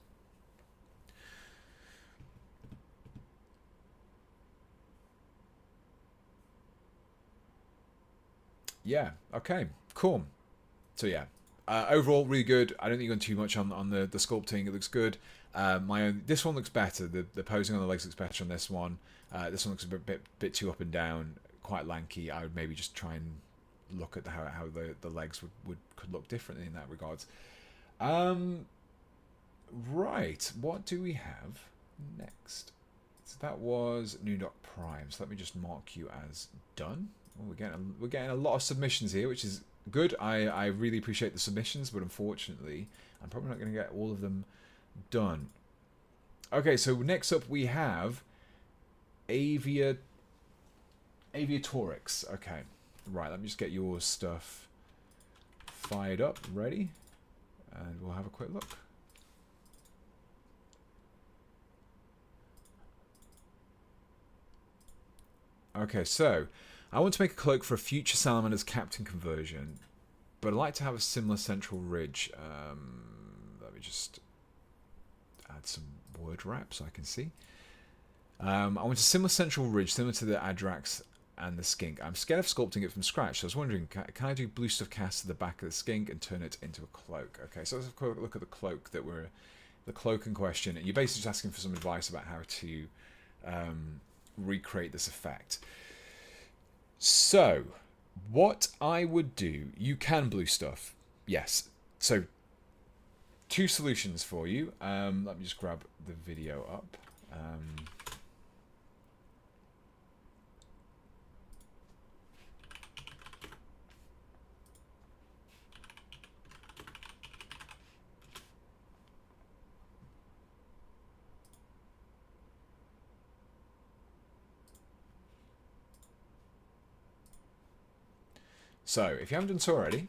Yeah, okay, cool. So yeah, overall, really good. I don't think you've gone too much on the sculpting. It looks good. This one looks better. The posing on the legs looks better on this one. This one looks a bit too up and down, quite lanky. I would maybe just try and look at how the legs could look differently in that regards. Right, what do we have next? So that was New Doc Prime. So let me just mark you as done. Oh, we're getting a lot of submissions here, which is good. I really appreciate the submissions, but unfortunately, I'm probably not going to get all of them done. Okay, so next up we have Aviatorix. Okay, right. Let me just get your stuff fired up, ready, and we'll have a quick look. Okay, so I want to make a cloak for a future Salamander's captain conversion, but I'd like to have a similar central ridge. Let me just add some word wrap so I can see. I want a similar central ridge, similar to the Adrax and the Skink. I'm scared of sculpting it from scratch, so I was wondering, can I do blue stuff cast to the back of the Skink and turn it into a cloak? Okay, so let's have a quick look at the cloak the cloak in question, and you're basically just asking for some advice about how to recreate this effect. So, what I would do, you can blue stuff, yes. So, two solutions for you. Let me just grab the video up. So, if you haven't done so already,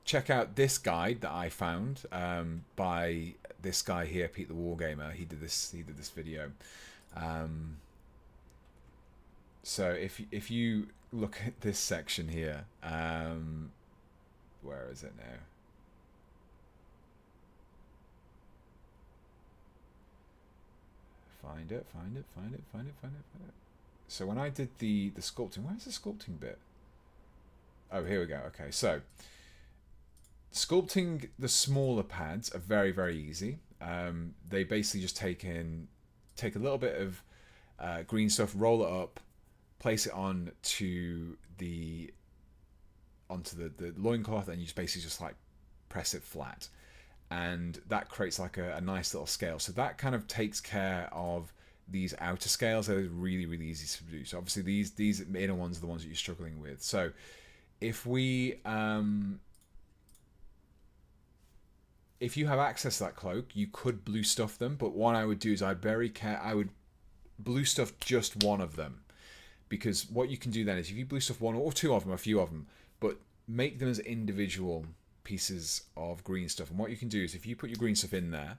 check out this guide that I found by this guy here, Pete the Wargamer. He did this video. So if you look at this section here, where is it now? Find it. So when I did the sculpting, where's the sculpting bit? Oh, here we go. Okay, so sculpting the smaller pads are very, very easy. They basically just take a little bit of green stuff, roll it up, place it onto the loincloth, and you just basically just like press it flat. And that creates like a nice little scale. So that kind of takes care of these outer scales. They're really, really easy to do. So obviously these inner ones are the ones that you're struggling with. So if we if you have access to that cloak, you could blue stuff them. But what I would do is I would blue stuff just one of them, because what you can do then is if you blue stuff one or two of them, a few of them, but make them as individual pieces of green stuff. And what you can do is if you put your green stuff in there,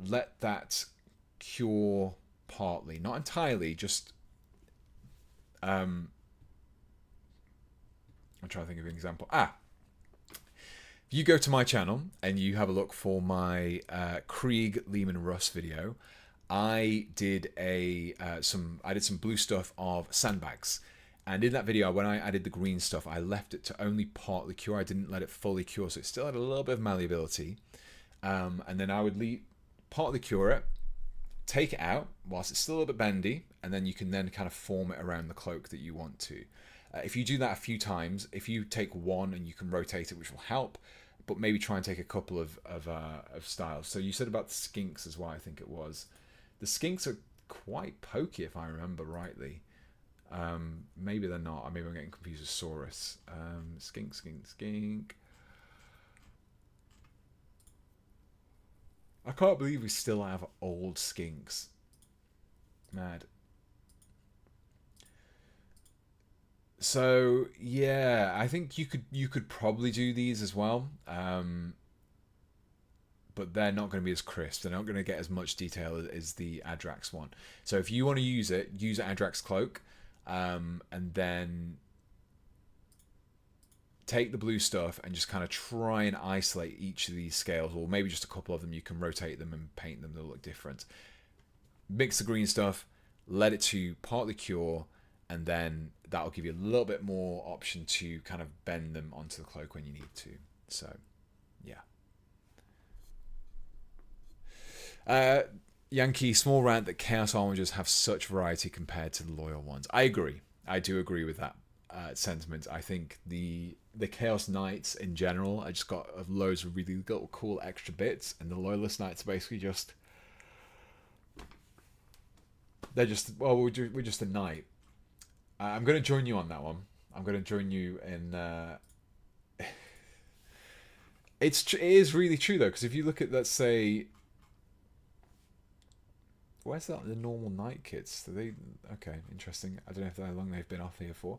let that cure partly, not entirely, just I'm trying to think of an example. If you go to my channel and you have a look for my Krieg Lehman Russ video, I did some blue stuff of sandbags. And in that video, when I added the green stuff, I left it to only partly cure. I didn't let it fully cure, so it still had a little bit of malleability. And then I would partly cure it, take it out whilst it's still a little bit bendy, and then you can then kind of form it around the cloak that you want to. If you do that a few times, if you take one and you can rotate it, which will help, but maybe try and take a couple of styles. So you said about the skinks as well, I think it was. The skinks are quite pokey, if I remember rightly. Maybe they're not. Maybe I'm getting confused with Saurus. Skink. I can't believe we still have old skinks. Mad. So yeah, I think you could probably do these as well. But they're not going to be as crisp. They're not going to get as much detail as the Adrax one. So if you want to use Adrax Cloak. And then take the blue stuff and just kind of try and isolate each of these scales, or maybe just a couple of them. You can rotate them and paint them, they'll look different. Mix the green stuff, let it to partly cure, and then that'll give you a little bit more option to kind of bend them onto the cloak when you need to. So yeah. Yankee, small rant that Chaos Armigers have such variety compared to the loyal ones. I agree. I do agree with that sentiment. I think the Chaos Knights in general, I just got loads of really little cool extra bits, and the Loyalist Knights are basically just... They're just... Well, we're just a knight. I'm going to join you on that one. I'm going to join you in... It is really true, though, because if you look at, let's say... Where's that? The normal knight kits? Do they? Okay, interesting. I don't know how long they've been off here for,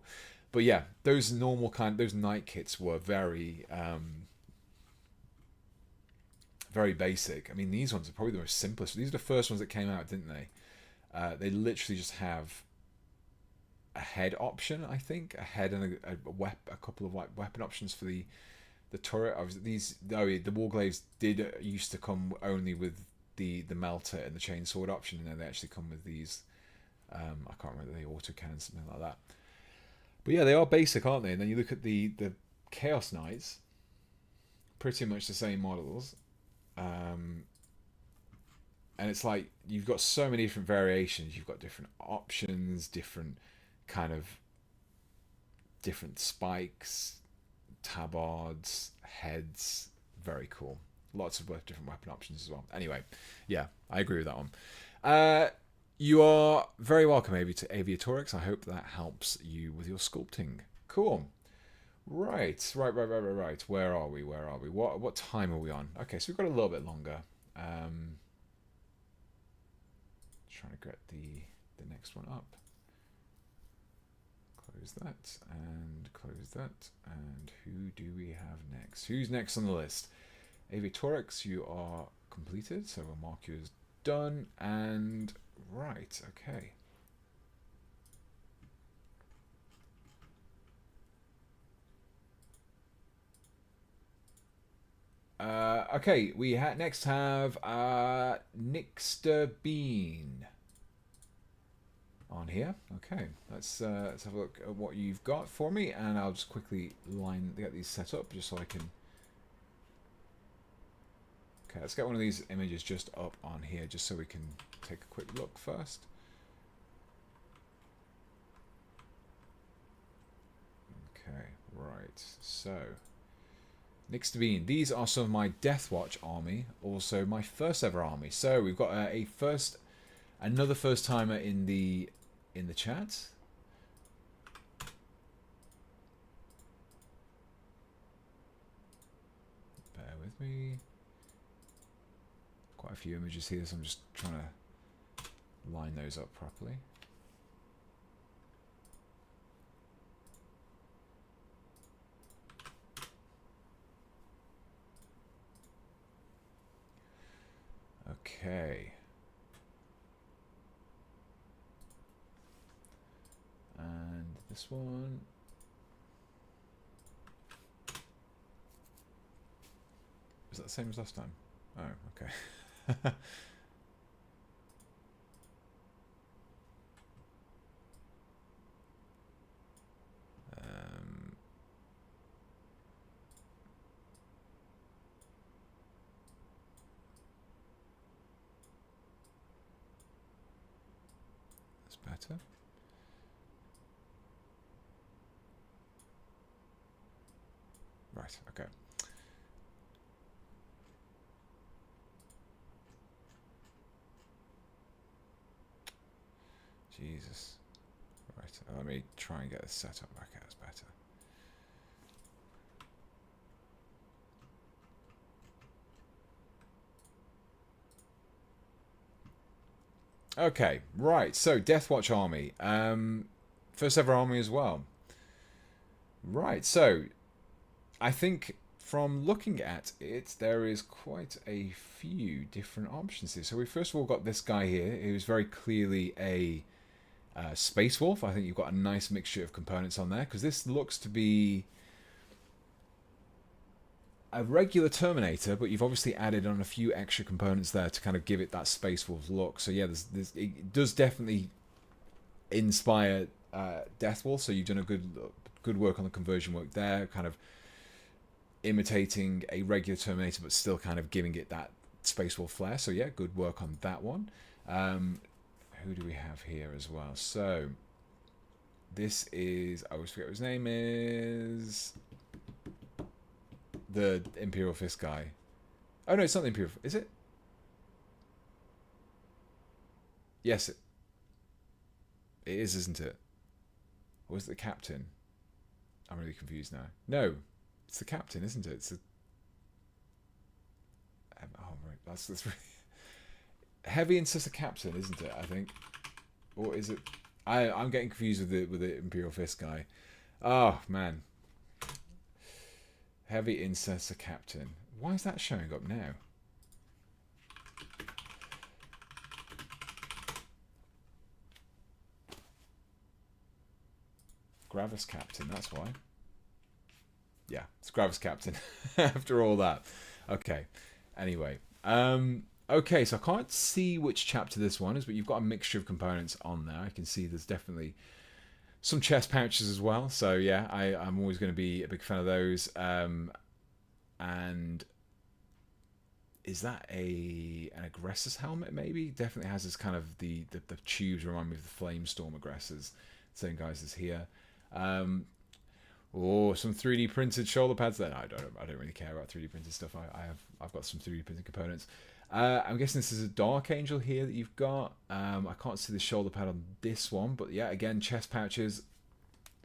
but yeah, those knight kits were very, very basic. I mean, these ones are probably the most simplest. These are the first ones that came out, didn't they? They literally just have a head option, I think, a head and a couple of weapon options for the turret. The Warglaives used to come only with the melter and the chainsword option, and then they actually come with these I can't remember, the autocannon, something like that. But yeah, they are basic, aren't they? And then you look at the Chaos Knights, pretty much the same models, and it's like you've got so many different variations. You've got different options, different spikes, tabards, heads. Very cool. Lots of different weapon options as well. Anyway, yeah, I agree with that one. You are very welcome, Aviatorix. I hope that helps you with your sculpting. Cool. Right. Where are we? What time are we on? Okay, so we've got a little bit longer. Trying to get the next one up. Close that and close that. And who do we have next? Who's next on the list? Aviatorix, you are completed, so we'll mark you as done. And right, okay. Okay, we next have Nixter Bean on here. Okay, let's have a look at what you've got for me, and I'll just quickly get these set up just so I can. Okay, let's get one of these images just up on here, just so we can take a quick look first. Okay, right. So Next to Bean. These are some of my Deathwatch army, also my first ever army. So we've got another first timer in the chat. Bear with me. Quite a few images here, so I'm just trying to line those up properly. Okay. And this one. Is that the same as last time? Oh, okay. That's better. Right, okay. Jesus. Right, let me try and get this set up back out. It's better. Okay, right, so Deathwatch army. First ever army as well. Right, so I think from looking at it, there is quite a few different options here. So we first of all got this guy here, who's very clearly a Space Wolf. I think you've got a nice mixture of components on there, because this looks to be a regular Terminator, but you've obviously added on a few extra components there to kind of give it that Space Wolf look. So yeah, it does definitely inspire Death Wolf. So you've done a good work on the conversion work there, kind of imitating a regular Terminator, but still kind of giving it that Space Wolf flair. So yeah, good work on that one. Who do we have here as well? So this is, I always forget what his name is. The Imperial Fist guy. Oh no, it's not the Imperial. Is it? Yes, it is, isn't it? Or is it the captain? I'm really confused now. No, it's the captain, isn't it? It's the... Oh right, that's really... Heavy insists the captain, isn't it? I think, or is it? I'm getting confused with the Imperial Fist guy. Oh man. Heavy insists the captain. Why is that showing up now? Gravis Captain, that's why. Yeah, it's Gravis Captain. After all that. Okay. Anyway. Okay, so I can't see which chapter this one is, but you've got a mixture of components on there. I can see there's definitely some chest pouches as well. So yeah, I'm always going to be a big fan of those. And is that an aggressor's helmet? Maybe definitely has this kind of the tubes remind me of the Flamestorm aggressors. Same guys as here. Or some 3D printed shoulder pads. Then I don't really care about 3D printed stuff. I've got some 3D printed components. I'm guessing this is a Dark Angel here that you've got. I can't see the shoulder pad on this one, but yeah, again, chest pouches,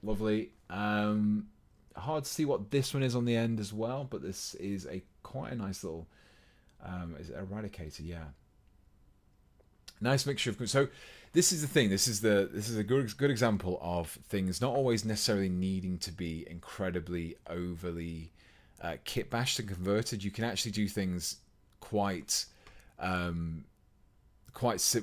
lovely. Hard to see what this one is on the end as well, but this is quite a nice little. Is it Eradicator? Yeah. Nice mixture of. So this is the thing. This is a good example of things not always necessarily needing to be incredibly overly kitbashed and converted. You can actually do things quite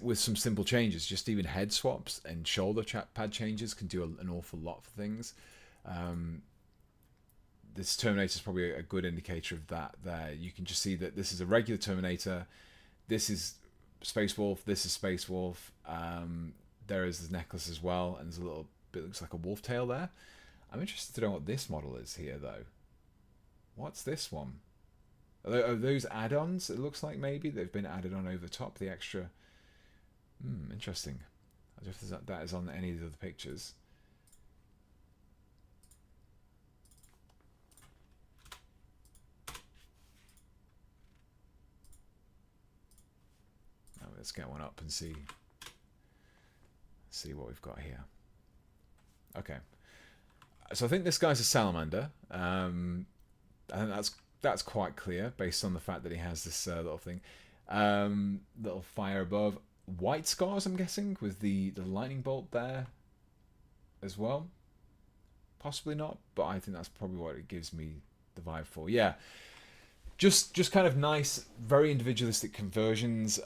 with some simple changes. Just even head swaps and shoulder pad changes can do an awful lot for things. This Terminator is probably a good indicator of that. There, you can just see that this is a regular Terminator. This is Space Wolf. This is Space Wolf. There is the necklace as well, and there's a little bit, looks like a wolf tail there. I'm interested to know what this model is here, though. What's this one? Are those add-ons? It looks like maybe they've been added on over the top. The extra. Interesting. I don't know if that is on any of the other pictures. Let's get one up and see what we've got here. Okay, so I think this guy's a Salamander. I think that's quite clear based on the fact that he has this little thing, little fire above. White scars, I'm guessing, with the lightning bolt there as well. Possibly not, but I think that's probably what it gives me the vibe for. Yeah, just kind of nice, very individualistic conversions.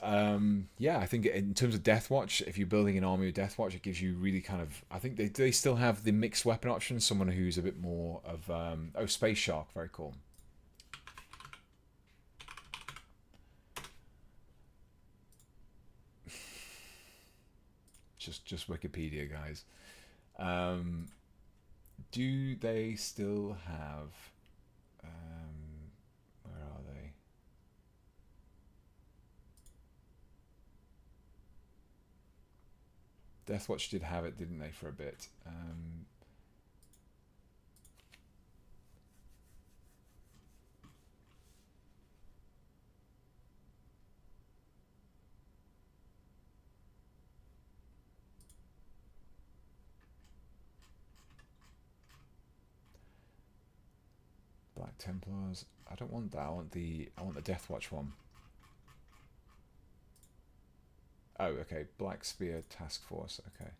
Yeah, I think in terms of Deathwatch, if you're building an army with Deathwatch, it gives you really kind of... I think they still have the mixed weapon option, someone who's a bit more of... oh, Space Shark, very cool. Just Wikipedia, guys. Do they still have... where are they? Deathwatch did have it, didn't they, for a bit? Black Templars. I don't want that. I want the Deathwatch one. Oh, okay. Black Spear Task Force. Okay.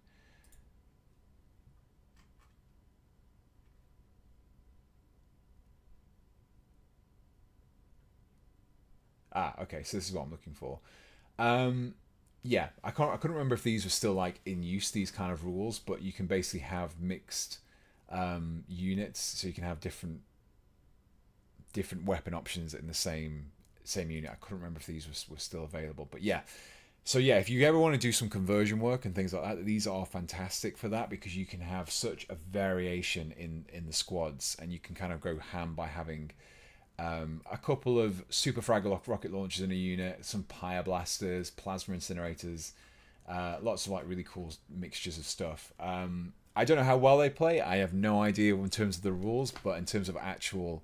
Ah, okay. So this is what I'm looking for. Yeah, I couldn't remember if these were still like in use, these kind of rules, but you can basically have mixed units, so you can have different weapon options in the same unit. I couldn't remember if these were still available, but yeah. So yeah, if you ever want to do some conversion work and things like that, these are fantastic for that, because you can have such a variation in the squads, and you can kind of go ham by having a couple of super fragile rocket launchers in a unit, some pyre blasters, plasma incinerators, lots of like really cool mixtures of stuff. I don't know how well they play. I have no idea in terms of the rules, but in terms of actual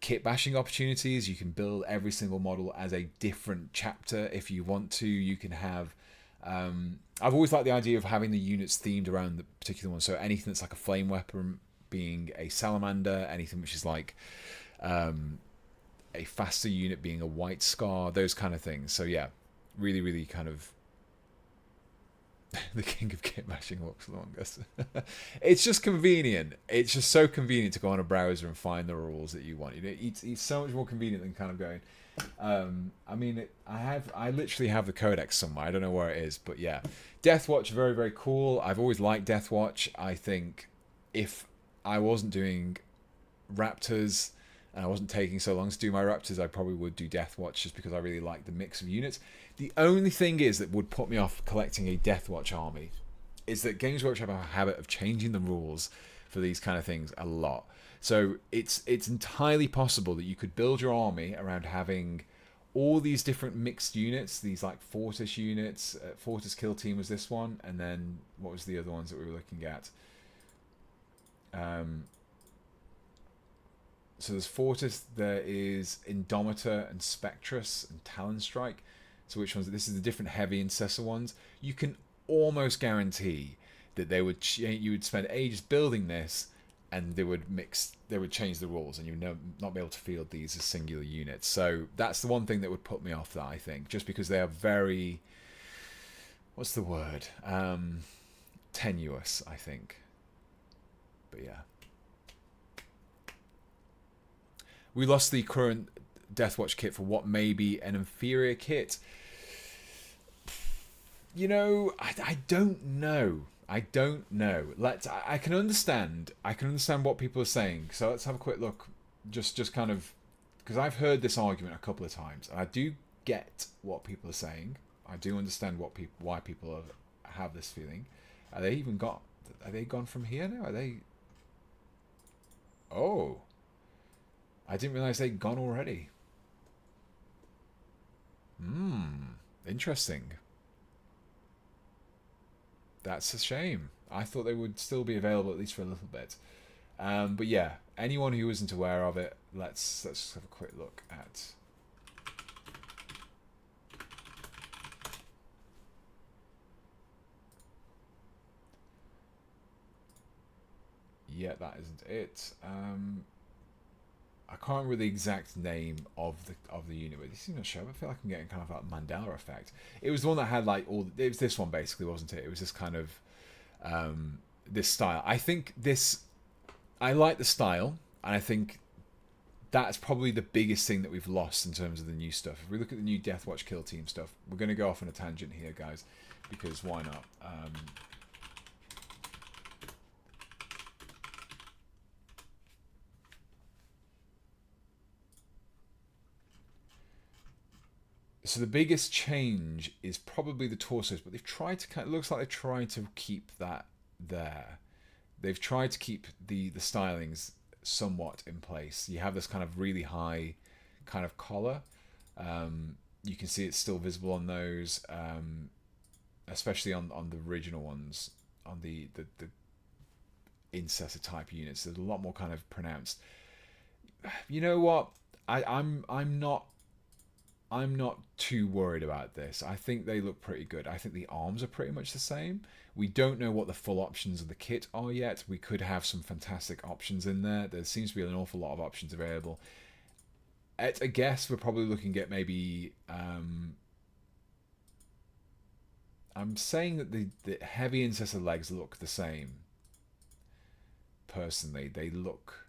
kit bashing opportunities, you can build every single model as a different chapter if you want to. You can have I've always liked the idea of having the units themed around the particular one, so anything that's like a flame weapon being a Salamander, anything which is like a faster unit being a White Scar, those kind of things. So yeah, really kind of the king of kit bashing walks the longest. It's just convenient. It's just so convenient to go on a browser and find the rules that you want. You know, it's so much more convenient than kind of going. I mean, I literally have the codex somewhere. I don't know where it is, but yeah, Deathwatch, very cool. I've always liked Deathwatch. I think if I wasn't doing Raptors and I wasn't taking so long to do my Raptors, I probably would do Deathwatch, just because I really like the mix of units. The only thing is that would put me off collecting a Deathwatch army is that Games Workshop have a habit of changing the rules for these kind of things a lot. So it's entirely possible that you could build your army around having all these different mixed units, these like Fortis units. Fortis Kill Team was this one, and then what was the other ones that we were looking at? So there's Fortis, there is Indomitor and Spectrus and Talonstrike. So which ones? This is the different heavy incessor ones. You can almost guarantee that they would you would spend ages building this, and they would change the rules, and you would not be able to field these as singular units. So that's the one thing that would put me off, that I think, just because they are very, what's the word? Tenuous, I think. But yeah. We lost the current Deathwatch kit for what may be an inferior kit. You know, I don't know. I don't know. I can understand what people are saying. So let's have a quick look. Just kind of, because I've heard this argument a couple of times, and I do get what people are saying. I do understand why people have this feeling. Are they gone from here now? Are they? Oh, I didn't realize they'd gone already. Interesting. That's a shame. I thought they would still be available at least for a little bit. But yeah, anyone who isn't aware of it, let's just have a quick look at Yeah, that isn't it. I can't remember the exact name of the unit, but this is not sure. I feel like I'm getting kind of like Mandela effect. It was the one that had like all. It was this one basically, wasn't it? It was this kind of this style. I think this. I like the style, and I think that's probably the biggest thing that we've lost in terms of the new stuff. If we look at the new Deathwatch Kill Team stuff, we're going to go off on a tangent here, guys, because why not? So the biggest change is probably the torsos, but they've tried to. It looks like they've tried to keep that there. They've tried to keep the stylings somewhat in place. You have this kind of really high kind of collar. You can see it's still visible on those, especially on the original ones, on the Incessor type units. There's a lot more kind of pronounced. You know what? I'm not too worried about this. I think they look pretty good. I think the arms are pretty much the same. We don't know what the full options of the kit are yet. We could have some fantastic options in there. There seems to be an awful lot of options available. At a guess, we're probably looking at maybe... I'm saying that the heavy Incessor legs look the same. Personally, they look...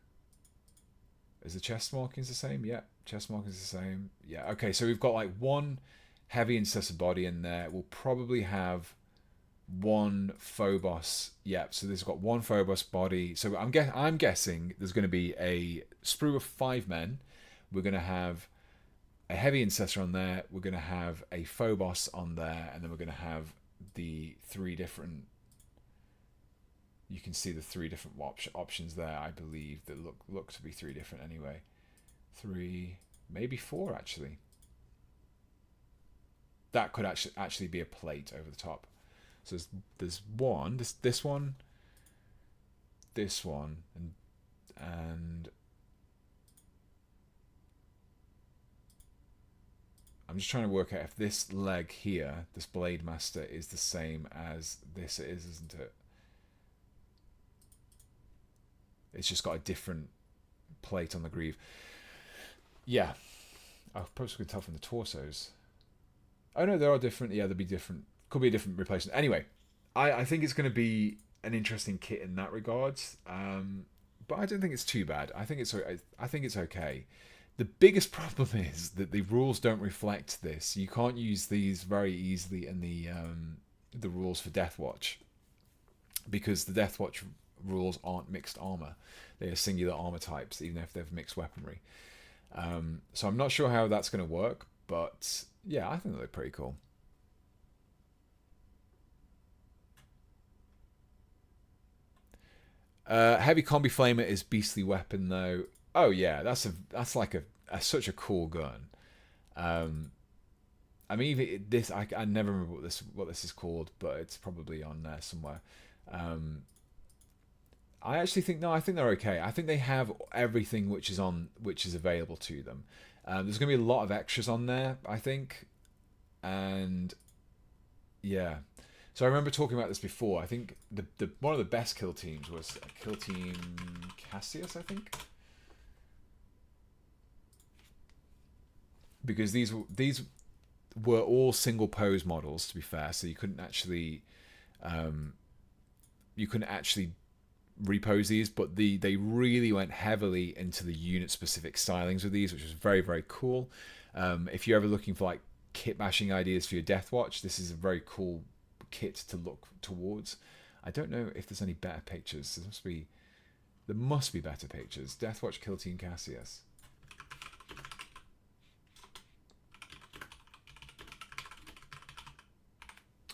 Is the chest markings the same? Yeah, chest markings the same. Yeah, okay, so we've got like one heavy Incessor body in there. We'll probably have one Phobos. Yeah, so there's got one Phobos body. So I'm guessing there's going to be a sprue of 5 men. We're going to have a heavy Incessor on there. We're going to have a Phobos on there, and then we're going to have the 3 different. You can see the 3 different options there. I believe that look to be 3 different anyway. 3, maybe 4 actually. That could actually be a plate over the top. So there's one, this one, this one, and I'm just trying to work out if this leg here, this Blade Master, is the same as this is, isn't it? It's just got a different plate on the greave. Yeah. I probably could tell from the torsos. Oh no, there are different. Yeah, there'll be different. Could be a different replacement. Anyway, I think it's going to be an interesting kit in that regard. But I don't think it's too bad. I think it's okay. The biggest problem is that the rules don't reflect this. You can't use these very easily in the rules for Deathwatch, because the Deathwatch rules aren't mixed armor. They are singular armor types, even if they've mixed weaponry. So I'm not sure how that's going to work, but yeah, I think they look pretty cool. Heavy Combi Flamer is beastly weapon though. Oh yeah, that's like such a cool gun. I mean, even this I never remember what this is called, but it's probably on there somewhere. I actually think I think they're okay. I think they have everything which is available to them. There's going to be a lot of extras on there, I think, and yeah. So I remember talking about this before. I think the one of the best kill teams was Kill Team Cassius, I think, because these were all single pose models, to be fair. So you couldn't actually repose these, but they really went heavily into the unit specific stylings with these, which was very, very cool. If you're ever looking for like kit bashing ideas for your Deathwatch, this is a very cool kit to look towards. I don't know if there's any better pictures. There must be better pictures. Deathwatch Kill Team Cassius.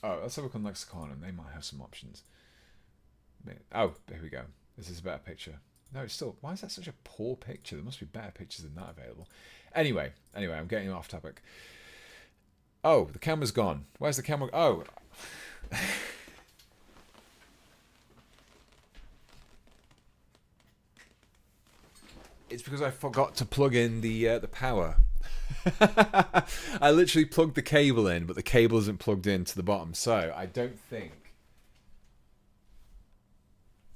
Oh, let's have a look on Lexicon, and they might have some options. Oh, there we go. This is a better picture. No, it's still... Why is that such a poor picture? There must be better pictures than that available. Anyway, I'm getting off topic. Oh, the camera's gone. Where's the camera? Oh. It's because I forgot to plug in the power. I literally plugged the cable in, but the cable isn't plugged in to the bottom, so I don't think...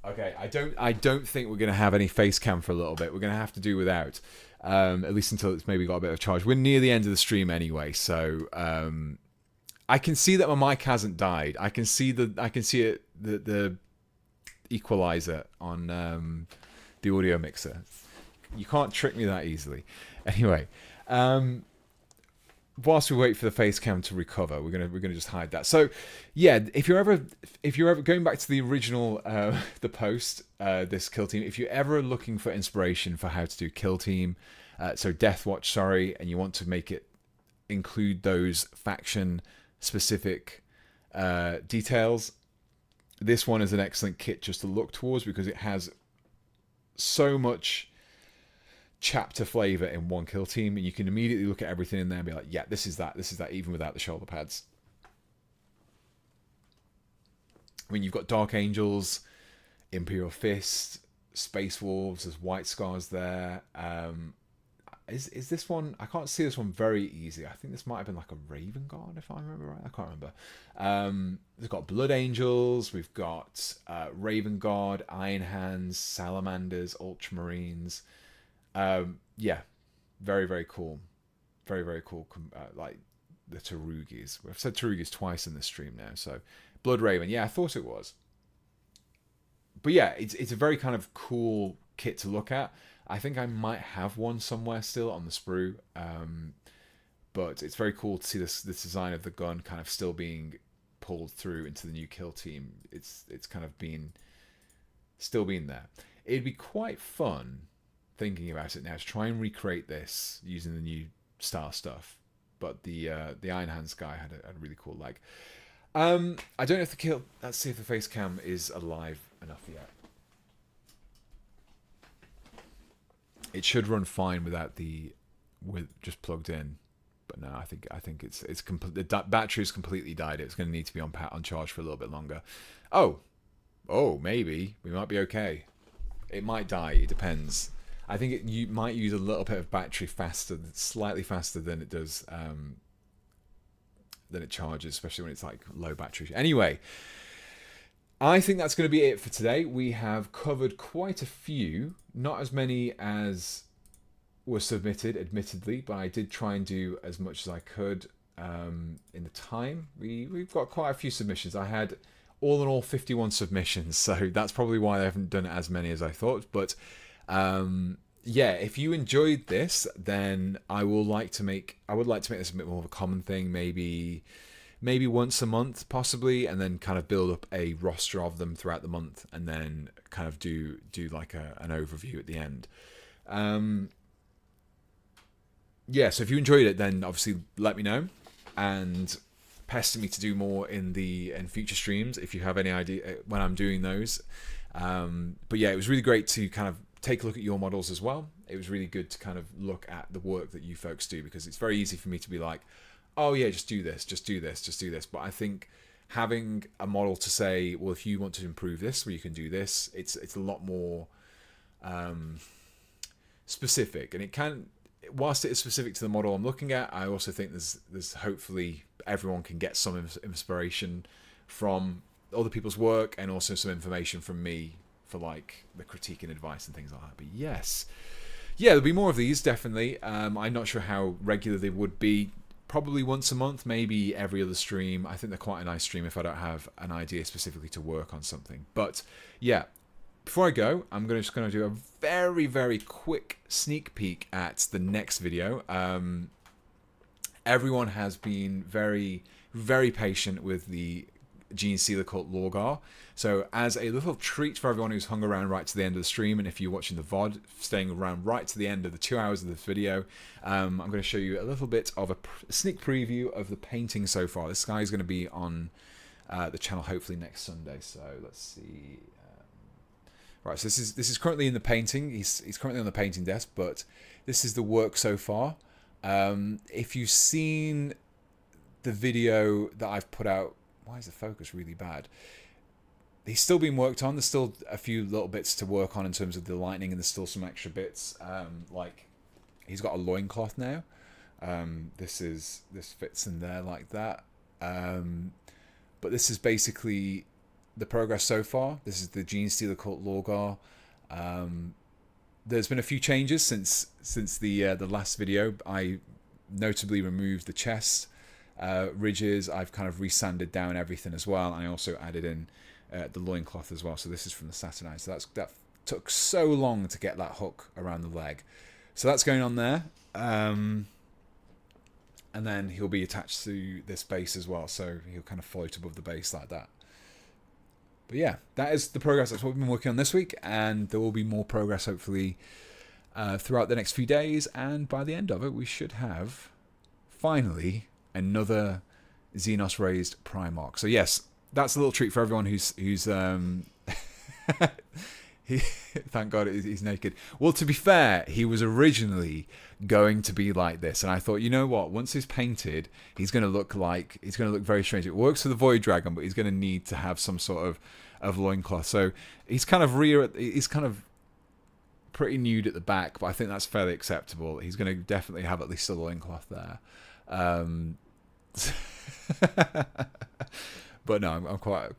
Okay, I don't think we're gonna have any face cam for a little bit. We're gonna have to do without, at least until it's maybe got a bit of charge. We're near the end of the stream anyway, so I can see that my mic hasn't died. I can see the equalizer on the audio mixer. You can't trick me that easily. Anyway, whilst we wait for the face cam to recover, we're gonna just hide that. So, yeah, if you're ever going back to the original the post, this kill team, if you're ever looking for inspiration for how to do kill team, so Death Watch, sorry, and you want to make it include those faction specific details, this one is an excellent kit just to look towards because it has so much chapter flavor in one kill team, and you can immediately look at everything in there and be like, yeah, this is that, even without the shoulder pads. I mean, you've got Dark Angels, Imperial Fist, Space Wolves, there's White Scars there. Is this one? I can't see this one very easy. I think this might have been like a Raven Guard, if I remember right. I can't remember. We've got Blood Angels, we've got Raven Guard, Iron Hands, Salamanders, Ultramarines. Yeah, very, very cool. Very, very cool. Like the Tarugis. I've said Tarugis twice in this stream now. So Blood Raven. Yeah, I thought it was. But yeah, it's a very kind of cool kit to look at. I think I might have one somewhere still on the sprue. But it's very cool to see this design of the gun kind of still being pulled through into the new kill team. It's kind of still being there. It'd be quite fun, thinking about it now, to try and recreate this using the new style stuff. But the Iron Hands guy had a really cool leg. I don't know if the kill. Let's see if the face cam is alive enough yet. It should run fine with just plugged in. But no, I think it's complete. The battery is completely died. It's going to need to be on charge for a little bit longer. Oh, maybe we might be okay. It might die. It depends. I think you might use a little bit of battery slightly faster than it does, than it charges, especially when it's like low battery. Anyway, I think that's going to be it for today. We have covered quite a few, not as many as were submitted, admittedly, but I did try and do as much as I could in the time. We've got quite a few submissions. I had all in all 51 submissions, so that's probably why I haven't done as many as I thought. But yeah, if you enjoyed this, then I would like to make this a bit more of a common thing, maybe once a month possibly, and then kind of build up a roster of them throughout the month, and then kind of do like an overview at the end. Yeah, so if you enjoyed it, then obviously let me know and pester me to do more in future streams if you have any idea when I'm doing those. But yeah, it was really great to kind of take a look at your models as well. It was really good to kind of look at the work that you folks do, because it's very easy for me to be like, oh yeah, just do this. But I think having a model to say, well, if you want to improve this, well, you can do this. It's a lot more specific, and it can. Whilst it is specific to the model I'm looking at, I also think there's hopefully everyone can get some inspiration from other people's work, and also some information from me for like the critique and advice and things like that. But yes, yeah, there'll be more of these definitely. I'm not sure how regular they would be. Probably once a month, maybe every other stream. I think they're quite a nice stream if I don't have an idea specifically to work on something. But yeah, before I go, I'm just going to do a very, very quick sneak peek at the next video. Everyone has been very, very patient with the Gene Stealer Cult Lorgar. So as a little treat for everyone who's hung around right to the end of the stream, and if you're watching the VOD, staying around right to the end of the 2 hours of this video, I'm going to show you a little bit of a sneak preview of the painting so far. This guy is going to be on the channel hopefully next Sunday. So let's see. Right, so this is currently in the painting. He's currently on the painting desk, but this is the work so far. If you've seen the video that I've put out, why is the focus really bad? He's still being worked on. There's still a few little bits to work on in terms of the lightning, and there's still some extra bits. Like he's got a loincloth now. This fits in there like that. But this is basically the progress so far. This is the Gene Stealer Cult Lorgar. There's been a few changes since the last video. I notably removed the chest ridges. I've kind of resanded down everything as well. I also added in the loincloth as well. So this is from the Saturnine. So that took so long to get that hook around the leg. So that's going on there. And then he'll be attached to this base as well. So he'll kind of float above the base like that. But yeah, that is the progress. That's what we've been working on this week. And there will be more progress, hopefully, throughout the next few days. And by the end of it, we should have, finally, another Xenos raised Primarch. So yes, that's a little treat for everyone who's thank God he's naked. Well, to be fair, he was originally going to be like this, and I thought, you know what? Once he's painted, he's going to look very strange. It works for the Void Dragon, but he's going to need to have some sort of loincloth. So he's kind of pretty nude at the back, but I think that's fairly acceptable. He's going to definitely have at least a loincloth there. But no, I'm quite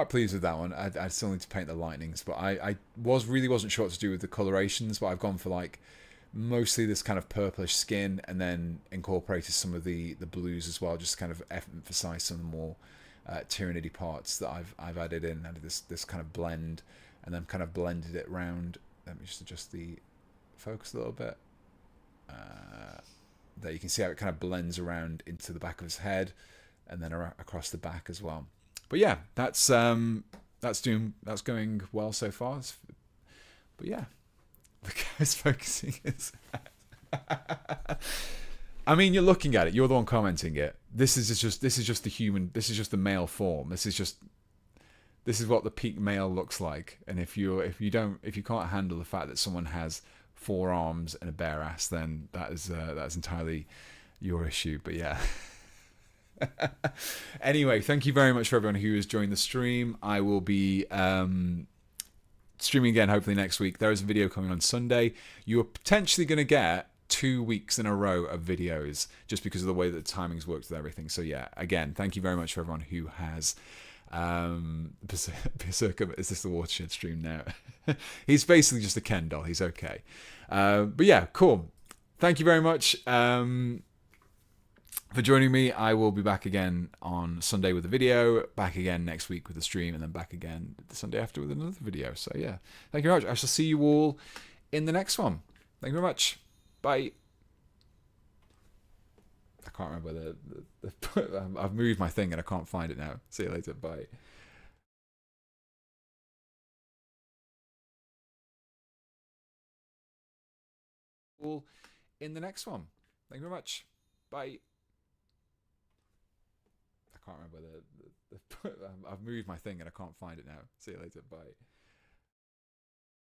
pleased with that one. I still need to paint the lightnings, but I wasn't sure what to do with the colorations, but I've gone for like mostly this kind of purplish skin, and then incorporated some of the blues as well, just to kind of emphasize some of the more Tyrannidy parts that I've added in. Added this kind of blend, and then kind of blended it round. Let me just adjust the focus a little bit. There you can see how it kind of blends around into the back of his head, and then across the back as well. But yeah, that's going well so far. But yeah, the guy's focusing his head. I mean, you're looking at it. You're the one commenting it. This is just the human. This is just the male form. This is what the peak male looks like. And if you can't handle the fact that someone has 4 arms and a bare ass, then that's entirely your issue. But yeah. Anyway, thank you very much for everyone who has joined the stream. I will be streaming again hopefully next week. There is a video coming on Sunday. You are potentially going to get 2 weeks in a row of videos just because of the way that the timings worked with everything. So yeah, again, thank you very much for everyone who has Berserker. Is this the Watershed stream now? He's basically just a Ken doll. He's okay. But yeah, cool. Thank you very much for joining me. I will be back again on Sunday with a video, back again next week with a stream, and then back again the Sunday after with another video. So yeah, thank you very much. I shall see you all in the next one. Thank you very much. Bye. I can't remember I've moved my thing and I can't find it now. See you later. Bye. All in the next one. Thank you very much. Bye. I can't remember I've moved my thing and I can't find it now. See you later. Bye.